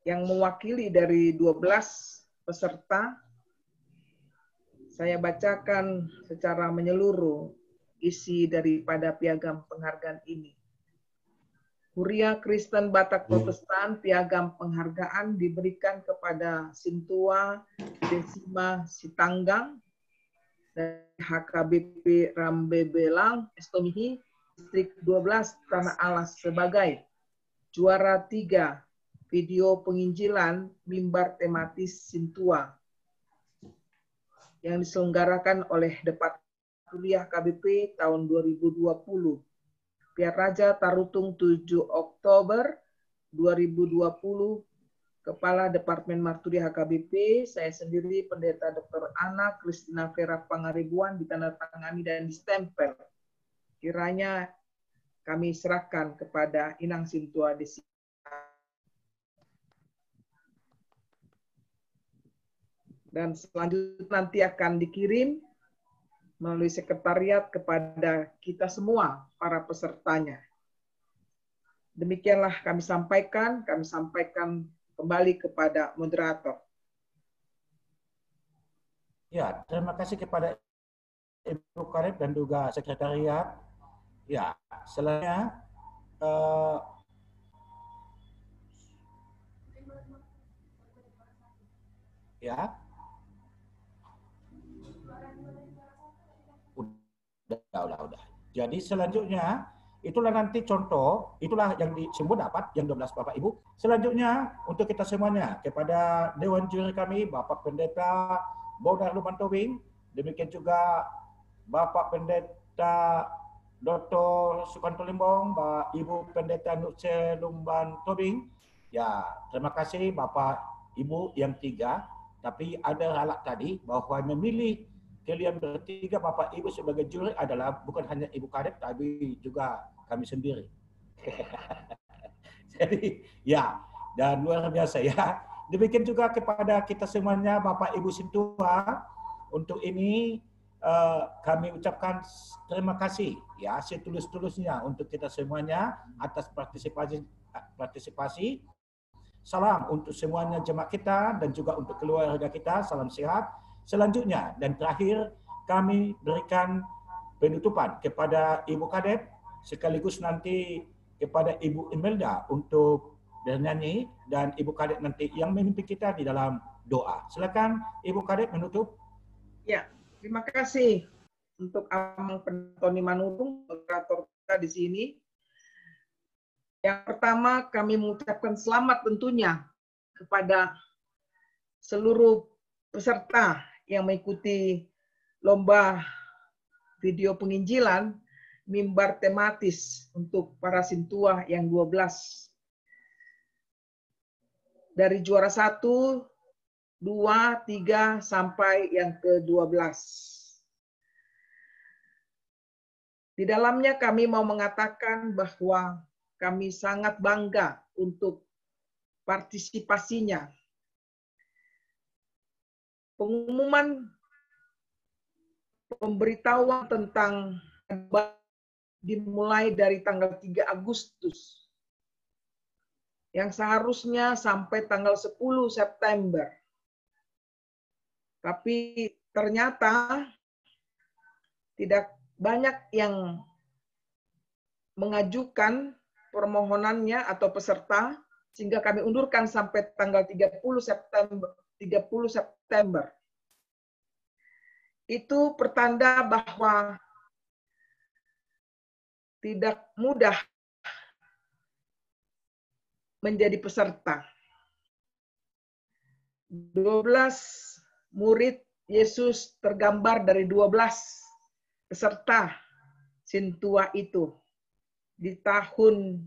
yang mewakili dari 12 peserta. Saya bacakan secara menyeluruh isi daripada piagam penghargaan ini. Kuria Kristen Batak Protestan, piagam penghargaan diberikan kepada Sintua Desima Sitanggang dari HKBP Rambebelang, Estomihi, Distrik 12 Tanah Alas sebagai juara 3 video penginjilan mimbar tematis Sintua yang diselenggarakan oleh Departemen Kuliah KBP tahun 2020. Piar Raja Tarutung 7 Oktober 2020. Kepala Departemen Marturi HKBP, saya sendiri Pendeta Dr. Ana Kristina Vera Pangaribuan, ditandatangani dan distempel. Kiranya kami serahkan kepada Inang Sintua Desi. Dan selanjutnya nanti akan dikirim melalui sekretariat kepada kita semua, para pesertanya. Demikianlah kami sampaikan kembali kepada moderator. Ya, terima kasih kepada Ibu Kadep dan juga sekretariat. Ya, selanjutnya ya. Udah. Jadi selanjutnya itulah nanti contoh, itulah yang disebut dapat yang 12 Bapak Ibu. Selanjutnya untuk kita semuanya kepada Dewan Juri kami, Bapak Pendeta Bonar Lumban Tobing, demikian juga Bapak Pendeta Dr. Sukanto Limbong, Ibu Pendeta Nutse Lumban Tobing. Ya, terima kasih Bapak Ibu yang 3. Tapi ada ralat tadi bahwa memilih kalian bertiga Bapak Ibu sebagai juri adalah bukan hanya Ibu Kadep tapi juga kami sendiri. Jadi ya, dan luar biasa ya. Demikian juga kepada kita semuanya Bapak Ibu Sintua, untuk ini kami ucapkan terima kasih ya setulus-tulusnya untuk kita semuanya atas partisipasi. Salam untuk semuanya jemaat kita dan juga untuk keluarga kita, salam sehat. Selanjutnya dan terakhir kami berikan penutupan kepada Ibu Kadep sekaligus nanti kepada Ibu Imelda untuk bernyanyi dan Ibu Kadek nanti yang memimpin kita di dalam doa. Silakan Ibu Kadek menutup. Ya, terima kasih untuk Amang Tony Manurung, moderator kita di sini. Yang pertama, kami mengucapkan selamat tentunya kepada seluruh peserta yang mengikuti lomba video penginjilan mimbar tematis untuk para sintua yang 12. Dari juara 1, 2, 3, sampai yang ke-12. Di dalamnya kami mau mengatakan bahwa kami sangat bangga untuk partisipasinya. Pengumuman pemberitahuan tentang dimulai dari tanggal 3 Agustus yang seharusnya sampai tanggal 10 September. Tapi ternyata tidak banyak yang mengajukan permohonannya atau peserta, sehingga kami undurkan sampai tanggal 30 September. Itu pertanda bahwa tidak mudah menjadi peserta. 12 murid Yesus tergambar dari 12 peserta sintua itu di tahun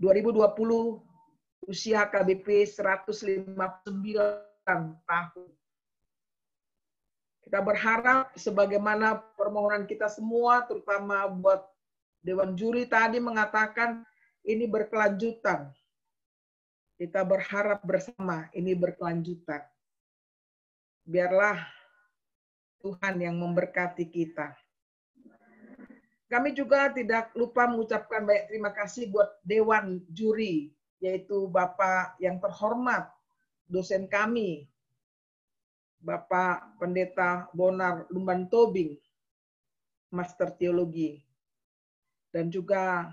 2020 usia KBP 159 tahun. Kita berharap sebagaimana permohonan kita semua, terutama buat Dewan Juri tadi mengatakan ini berkelanjutan. Kita berharap bersama ini berkelanjutan. Biarlah Tuhan yang memberkati kita. Kami juga tidak lupa mengucapkan banyak terima kasih buat Dewan Juri, yaitu Bapak yang terhormat, dosen kami, Bapak Pendeta Bonar Lumban Tobing, Master Teologi, dan juga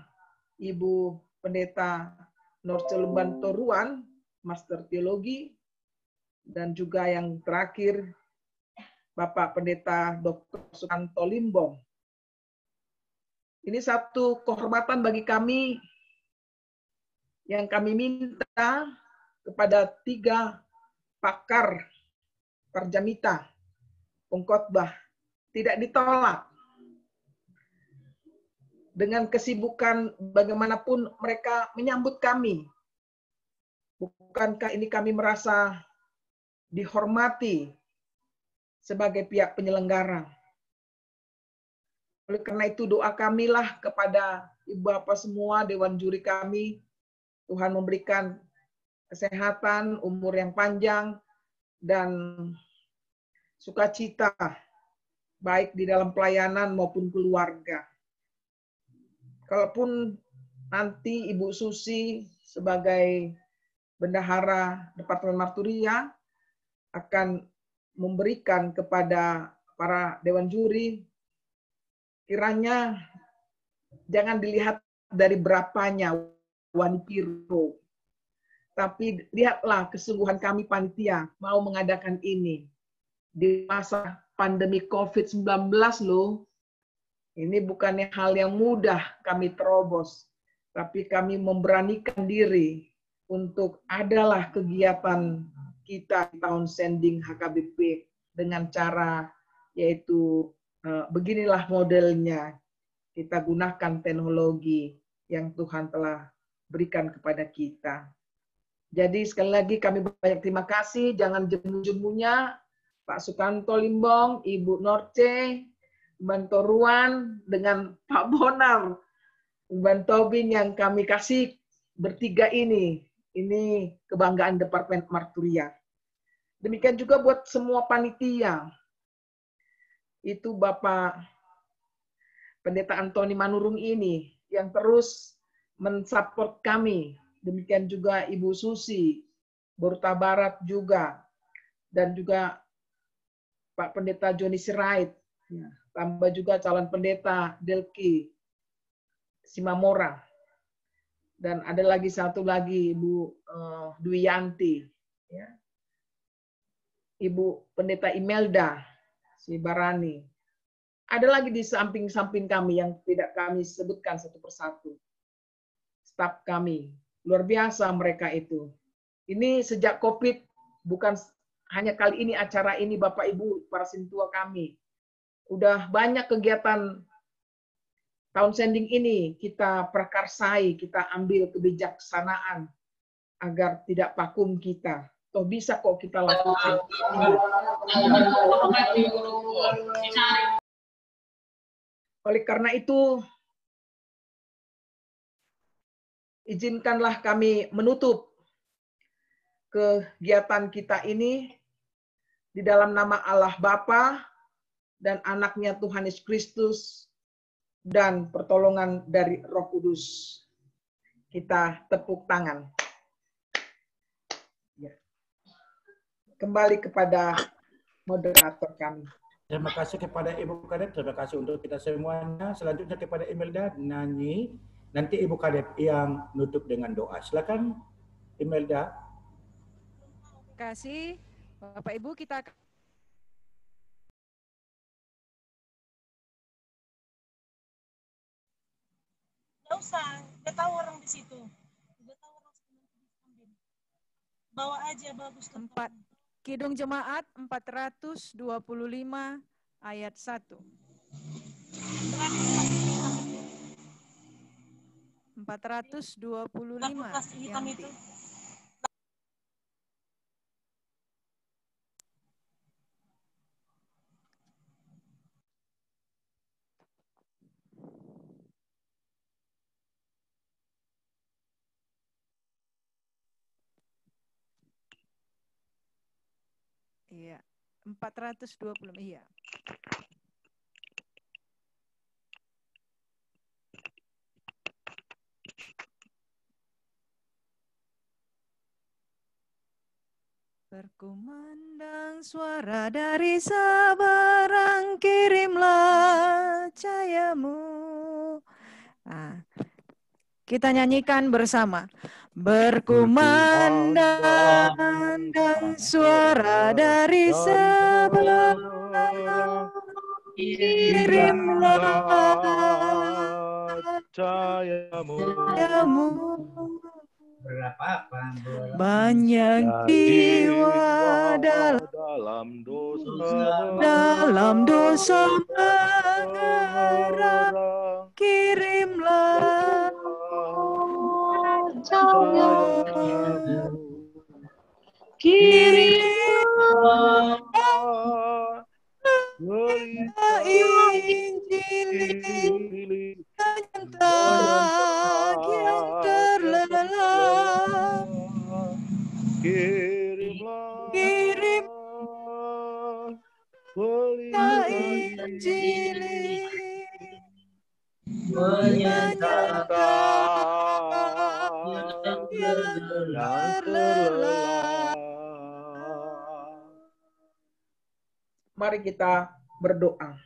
Ibu Pendeta Norce Lumban Toruan, Master Teologi, dan juga yang terakhir Bapak Pendeta Dr. Sukanto Limbong. Ini satu kehormatan bagi kami yang kami minta kepada 3 pakar Parjamita, pengkhotbah, tidak ditolak. Dengan kesibukan bagaimanapun mereka menyambut kami. Bukankah ini kami merasa dihormati sebagai pihak penyelenggara? Oleh karena itu doa kamilah kepada Ibu Bapak semua, Dewan Juri kami, Tuhan memberikan kesehatan, umur yang panjang, dan sukacita, baik di dalam pelayanan maupun keluarga. Kalaupun nanti Ibu Susi sebagai Bendahara Departemen Marturia akan memberikan kepada para Dewan Juri, kiranya jangan dilihat dari berapanya wanpiro, tapi lihatlah kesungguhan kami panitia mau mengadakan ini di masa pandemi COVID-19 loh. Ini bukannya hal yang mudah kami terobos, tapi kami memberanikan diri untuk adalah kegiatan kita di tahun sending HKBP dengan cara yaitu beginilah modelnya. Kita gunakan teknologi yang Tuhan telah berikan kepada kita. Jadi sekali lagi kami banyak terima kasih. Jangan jemu-jemunya Pak Sukanto Limbong, Ibu Norce, Bantoruan, dengan Pak Bonar, Bantobing yang kami kasih bertiga ini. Ini kebanggaan Departemen Marturia. Demikian juga buat semua panitia. Itu Bapak Pendeta Antoni Manurung ini yang terus mensupport kami. Demikian juga Ibu Susi, Boruta Barat juga. Dan juga Pak Pendeta Joni Sirait. Tambah juga calon pendeta Delki Simamora. Dan ada lagi satu lagi Ibu Dwi Yanti, ya. Ibu Pendeta Imelda, si Barani. Ada lagi di samping-samping kami yang tidak kami sebutkan satu persatu. Staf kami, luar biasa mereka itu. Ini sejak COVID, bukan hanya kali ini acara ini Bapak Ibu, para sintua kami. Udah banyak kegiatan tahun sending ini kita prakarsai, kita ambil kebijaksanaan agar tidak vakum kita. Toh bisa kok kita lakukan. Oleh karena itu, izinkanlah kami menutup kegiatan kita ini di dalam nama Allah Bapa dan anaknya Tuhan Yesus Kristus dan pertolongan dari Roh Kudus. Kita tepuk tangan. Ya. Kembali kepada moderator kami. Terima kasih kepada Ibu Kadep, terima kasih untuk kita semuanya. Selanjutnya kepada Imelda, nyanyi. Nanti Ibu Kadep yang nutup dengan doa. Silakan Imelda. Terima kasih Bapak Ibu, kita Nggak usah, udah tahu orang di situ. Udah tahu orang ambil. Bawa aja bagus. Kidung Jemaat 425 ayat 1. 425 hitam itu. Iya, 420, iya. Berkumandang suara dari seberang, kirimlah cahayamu. Nah, kita nyanyikan bersama. Berkumandang suara dari seberang, kirimlah cahayamu. Banyak jiwa dalam dosa mengerang, kirimlah cahayamu, kirimlah Injil penyentak yang terlelap, kirimlah Injil penyentak yang terlelap. Mari kita berdoa.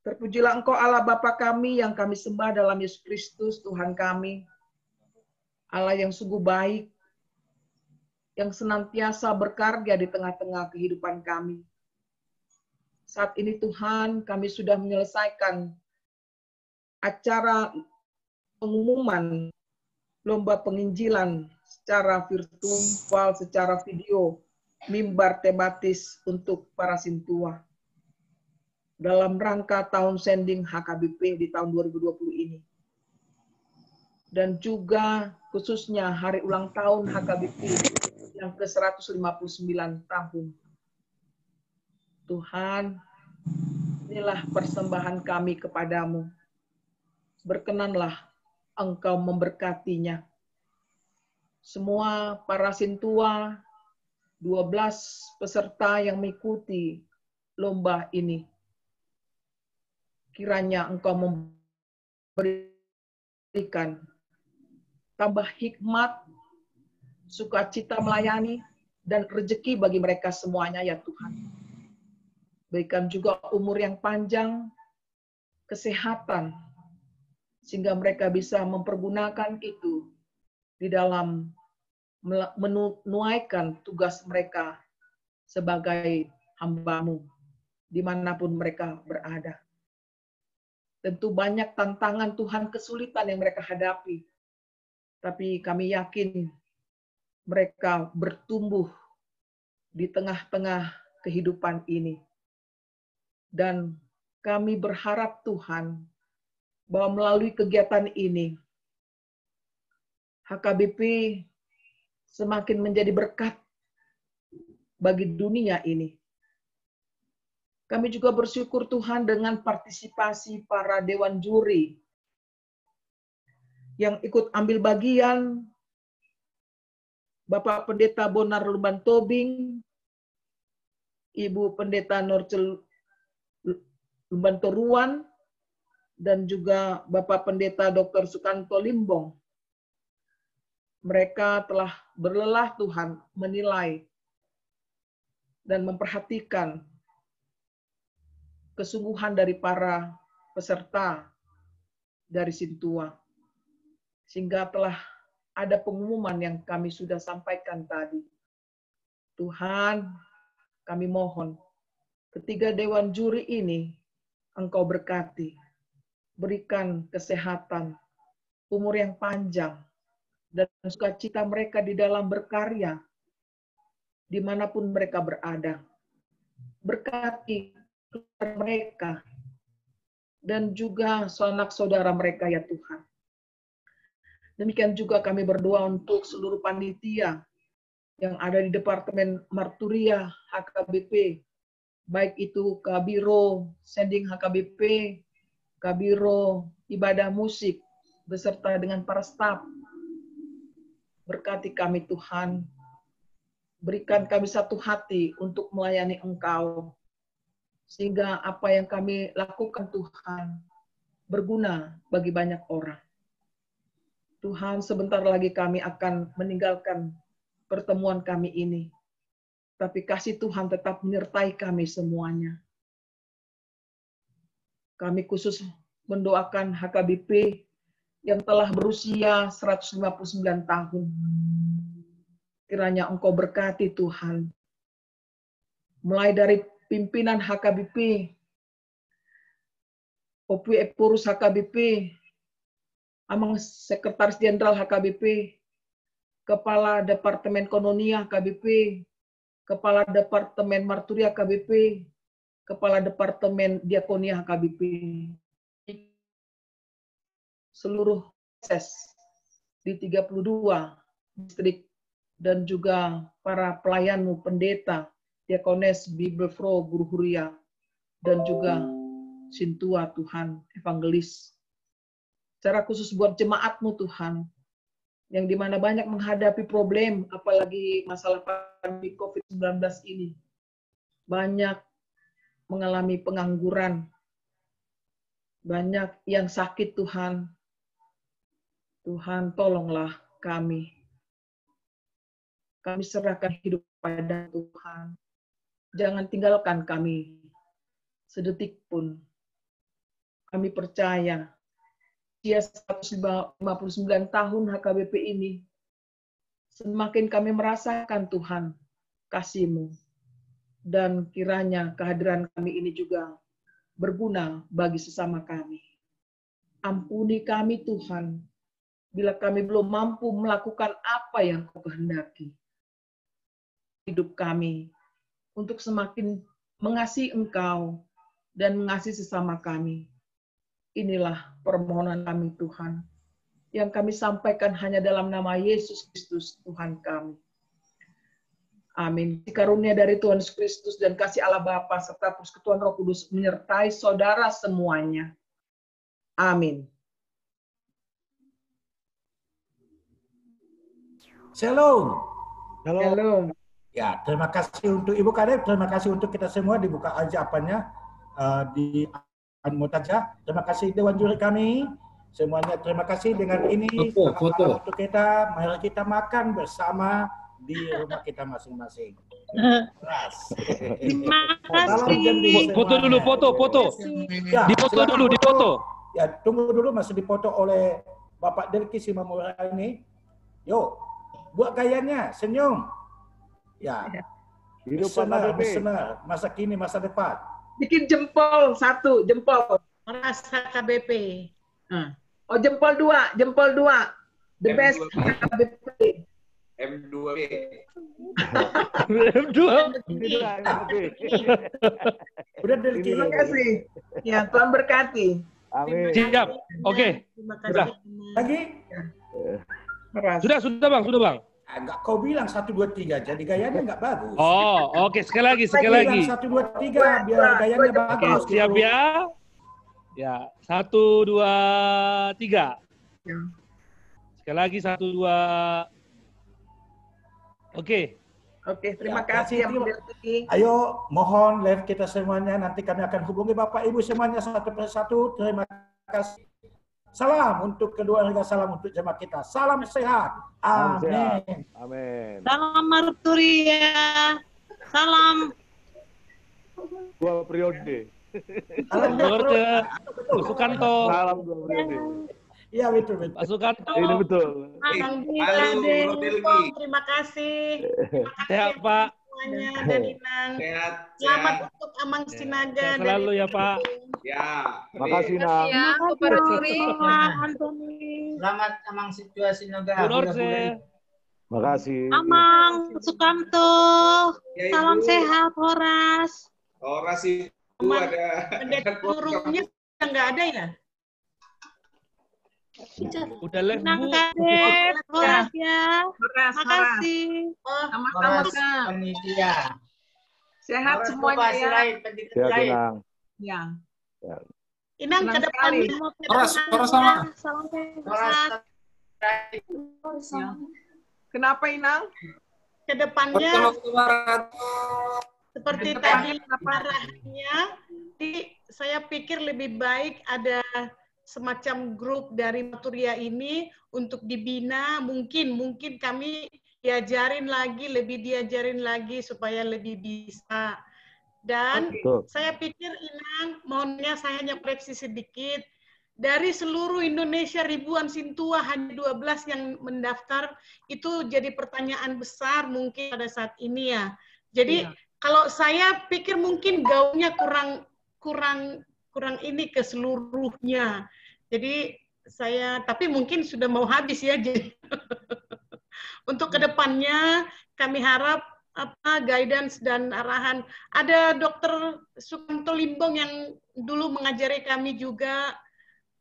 Terpujilah Engkau Allah Bapa kami yang kami sembah dalam Yesus Kristus Tuhan kami. Allah yang sungguh baik, yang senantiasa berkarya di tengah-tengah kehidupan kami. Saat ini Tuhan, kami sudah menyelesaikan acara pengumuman lomba penginjilan secara virtual, secara video, mimbar tematis untuk para sintua. Dalam rangka tahun sending HKBP di tahun 2020 ini. Dan juga khususnya hari ulang tahun HKBP yang ke-159 tahun. Tuhan, inilah persembahan kami kepadamu. Berkenanlah Engkau memberkatinya. Semua para sintua, 12 peserta yang mengikuti lomba ini. Kiranya Engkau memberikan tambah hikmat, sukacita melayani, dan rezeki bagi mereka semuanya ya Tuhan. Berikan juga umur yang panjang, kesehatan, sehingga mereka bisa mempergunakan itu di dalam menunaikan tugas mereka sebagai hamba-Mu dimanapun mereka berada. Tentu banyak tantangan Tuhan, kesulitan yang mereka hadapi. Tapi kami yakin mereka bertumbuh di tengah-tengah kehidupan ini. Dan kami berharap Tuhan, bahwa melalui kegiatan ini, HKBP semakin menjadi berkat bagi dunia ini. Kami juga bersyukur Tuhan dengan partisipasi para dewan juri yang ikut ambil bagian, Bapak Pendeta Bonar Lumban Tobing, Ibu Pendeta Norcel Lumban Toruan, dan juga Bapak Pendeta Dr. Sukanto Limbong. Mereka telah berlelah Tuhan menilai dan memperhatikan kesungguhan dari para peserta dari Sintua. Sehingga telah ada pengumuman yang kami sudah sampaikan tadi. Tuhan, kami mohon, ketiga dewan juri ini Engkau berkati. Berikan kesehatan, umur yang panjang, dan sukacita mereka di dalam berkarya, dimanapun mereka berada. Berkati mereka, dan juga sanak saudara mereka ya Tuhan. Demikian juga kami berdoa untuk seluruh panitia yang ada di Departemen Marturia HKBP, baik itu Kabiro Sending HKBP, Kabiro Ibadah Musik, beserta dengan para staf. Berkati kami Tuhan, berikan kami satu hati untuk melayani Engkau, sehingga apa yang kami lakukan Tuhan berguna bagi banyak orang. Tuhan, sebentar lagi kami akan meninggalkan pertemuan kami ini, tapi kasih Tuhan tetap menyertai kami semuanya. Kami khusus mendoakan HKBP yang telah berusia 159 tahun. Kiranya Engkau berkati Tuhan. Mulai dari pimpinan HKBP, Opwi Epurus HKBP, Amang Sekretaris Jenderal HKBP, Kepala Departemen Kononia HKBP, Kepala Departemen Marturia HKBP, Kepala Departemen Diakonia HKBP, seluruh ses di 32 distrik, dan juga para pelayanmu, pendeta, diakones, bibelfro, guru huria, dan juga Sintua Tuhan, evangelis. Secara khusus buat jemaatmu Tuhan, yang dimana banyak menghadapi problem, apalagi masalah pandemi COVID-19 ini. Banyak mengalami pengangguran, banyak yang sakit Tuhan. Tuhan, tolonglah kami. Kami serahkan hidup pada Tuhan. Jangan tinggalkan kami sedetik pun. Kami percaya, usia 159 tahun HKBP ini, semakin kami merasakan Tuhan, kasih-Mu. Dan kiranya kehadiran kami ini juga berguna bagi sesama kami. Ampuni kami Tuhan, bila kami belum mampu melakukan apa yang Kau kehendaki. Hidup kami untuk semakin mengasihi Engkau dan mengasihi sesama kami. Inilah permohonan kami Tuhan, yang kami sampaikan hanya dalam nama Yesus Kristus Tuhan kami. Amin. Karunia dari Tuhan Yesus Kristus dan kasih Allah Bapa serta persekutuan Roh Kudus menyertai saudara semuanya. Amin. Shalom. Shalom. Ya, terima kasih untuk Ibu Kadep, terima kasih untuk kita semua dibuka aja apanya di Mutajah. Terima kasih Dewan Juri kami. Semuanya terima kasih dengan ini. Foto. Untuk kita, mari kita makan bersama di rumah kita masing-masing. Terima Salam kasih. Jambi Foto dulu, semuanya. foto. Ya, Dipoto silakan dulu, dipoto. Ya, tunggu dulu masih dipoto oleh Bapak Delki Simamura ini. Yuk, buat gayanya, senyum. Ya. Listener, masa kini, masa depan. Bikin jempol satu, jempol. Merasa KBP. Oh, jempol dua. The best KBP. M2B. M2. Udah Delki. Terima kasih. Ya, Tuhan berkati. Amin. Siap. Oke. Sudah. Lagi? Sudah Bang. Enggak, kau bilang 1, 2, 3, jadi gayanya enggak bagus. Oh, oke. Sekali lagi. 1, 2, 3, biar gayanya bagus. Oke, siap ya. Ya, 1, 2, 3. Sekali lagi 1, 2. Oke. Oke, terima kasih yang Delki. Ayo, mohon live kita semuanya. Nanti kami akan hubungi Bapak Ibu semuanya satu persatu. Terima kasih. Salam untuk kedua keluarga, salam untuk jemaat kita. Salam sehat. Amin. Amin. Salam Marturia. Salam. 2 periode. Salam Pak Sukanto. Salam 2 periode. Iya, betul. Pak Sukanto. Ini betul. Terima kasih. Sehat, Pak. Semuanya dan Inang. Selamat untuk Amang Sinaga. Selalu ya, Pak. Ya. Makasih, Nang. Ya, Bapak Ruri. Selamat Amang Situasi Noga. Bu Norse. Makasih. Amang Sukamto. Salam sehat, Horas. Horas itu ada. Pendeta burungnya nggak ada ya? Udah live, Bu. Kadet, Horas ya. Makasih. Horas panitia. Sehat semuanya ya. Sehat, Inang. Ya. Inang ke depan mau Horas sama. Salam sehat. Kenapa Inang? Ke depannya seperti tadi arahnya, saya pikir lebih baik ada semacam grup dari Maturia ini untuk dibina, mungkin kami diajarin lagi supaya lebih bisa. Dan saya pikir Inang, mohonnya saya hanya koreksi sedikit, dari seluruh Indonesia ribuan Sintua hanya 12 yang mendaftar, itu jadi pertanyaan besar mungkin pada saat ini ya. Jadi kalau saya pikir mungkin gaungnya kurang ini ke seluruhnya. Jadi tapi mungkin sudah mau habis ya. Jadi untuk kedepannya kami harap guidance dan arahan. Ada Dr. Sukanto Limbong yang dulu mengajari kami juga,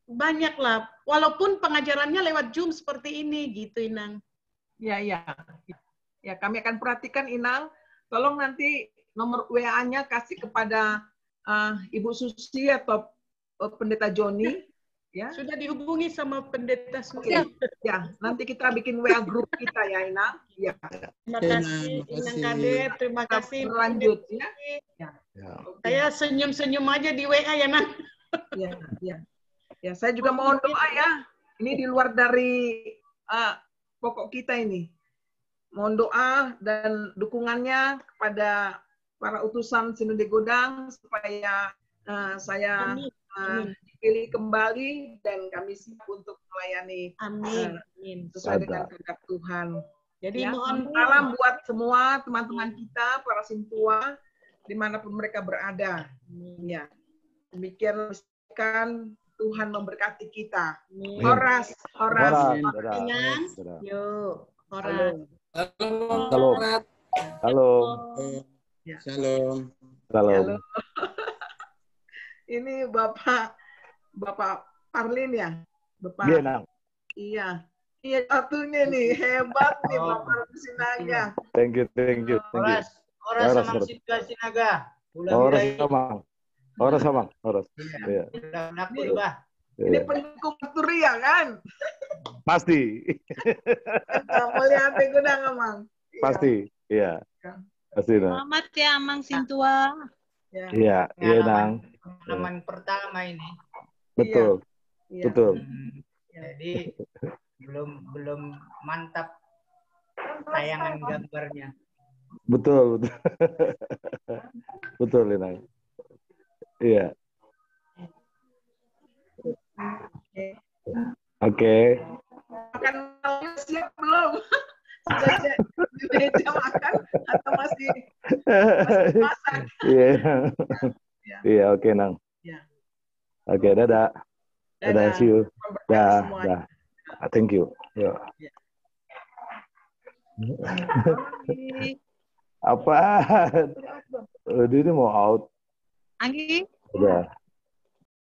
banyak lah. Walaupun pengajarannya lewat Zoom seperti ini gitu, Inang. Ya, kami akan perhatikan Inang. Tolong nanti nomor WA-nya kasih kepada Ibu Susi atau Pendeta Joni. Ya. Sudah dihubungi sama Pendeta Susi. Ya, nanti kita bikin WA grup kita ya, Inang. Ya. Terima kasih, Inang Kadet. Terima kasih. Berlanjut ya. Saya senyum-senyum aja di WA ya, Nang. Ya, saya juga mohon doa ya. Ini di luar dari pokok kita ini. Mohon doa dan dukungannya kepada para utusan Sinode Godang supaya saya dipilih kembali dan kami siap untuk melayani sesuai dengan kehendak Tuhan. Jadi mohon salam buat semua teman-teman kita, para Sintua, dimanapun mereka berada. Ya, demikian Tuhan memberkati kita. Horas. Yuk, Horas. Halo. Ini Bapak Parlin ya? Bapak. Iya, satunya nih hebat nih Bapak Sinaga. Thank you. Horas Amang Situasi Naga. Horas. Iya. Ini pendukung Turia kan? Pasti. Melihat Godang Amang. Pasti, iya. Pasti, Nang. Selamat ya Amang Sintua. Iya, Nang. Pengalaman pertama ini. Betul. Jadi belum mantap tayangan gambarnya. Betul. Betul, Nang. Iya. Oke. Makan malamnya siap belum? Sudah di meja makan atau masih masak? Iya. Iya, oke, Nang. Ya. Oke, dadah. Dadah, see you. Dah, dah. Thank you. Yo. Apa? Ini mau out. Anggi? Udah.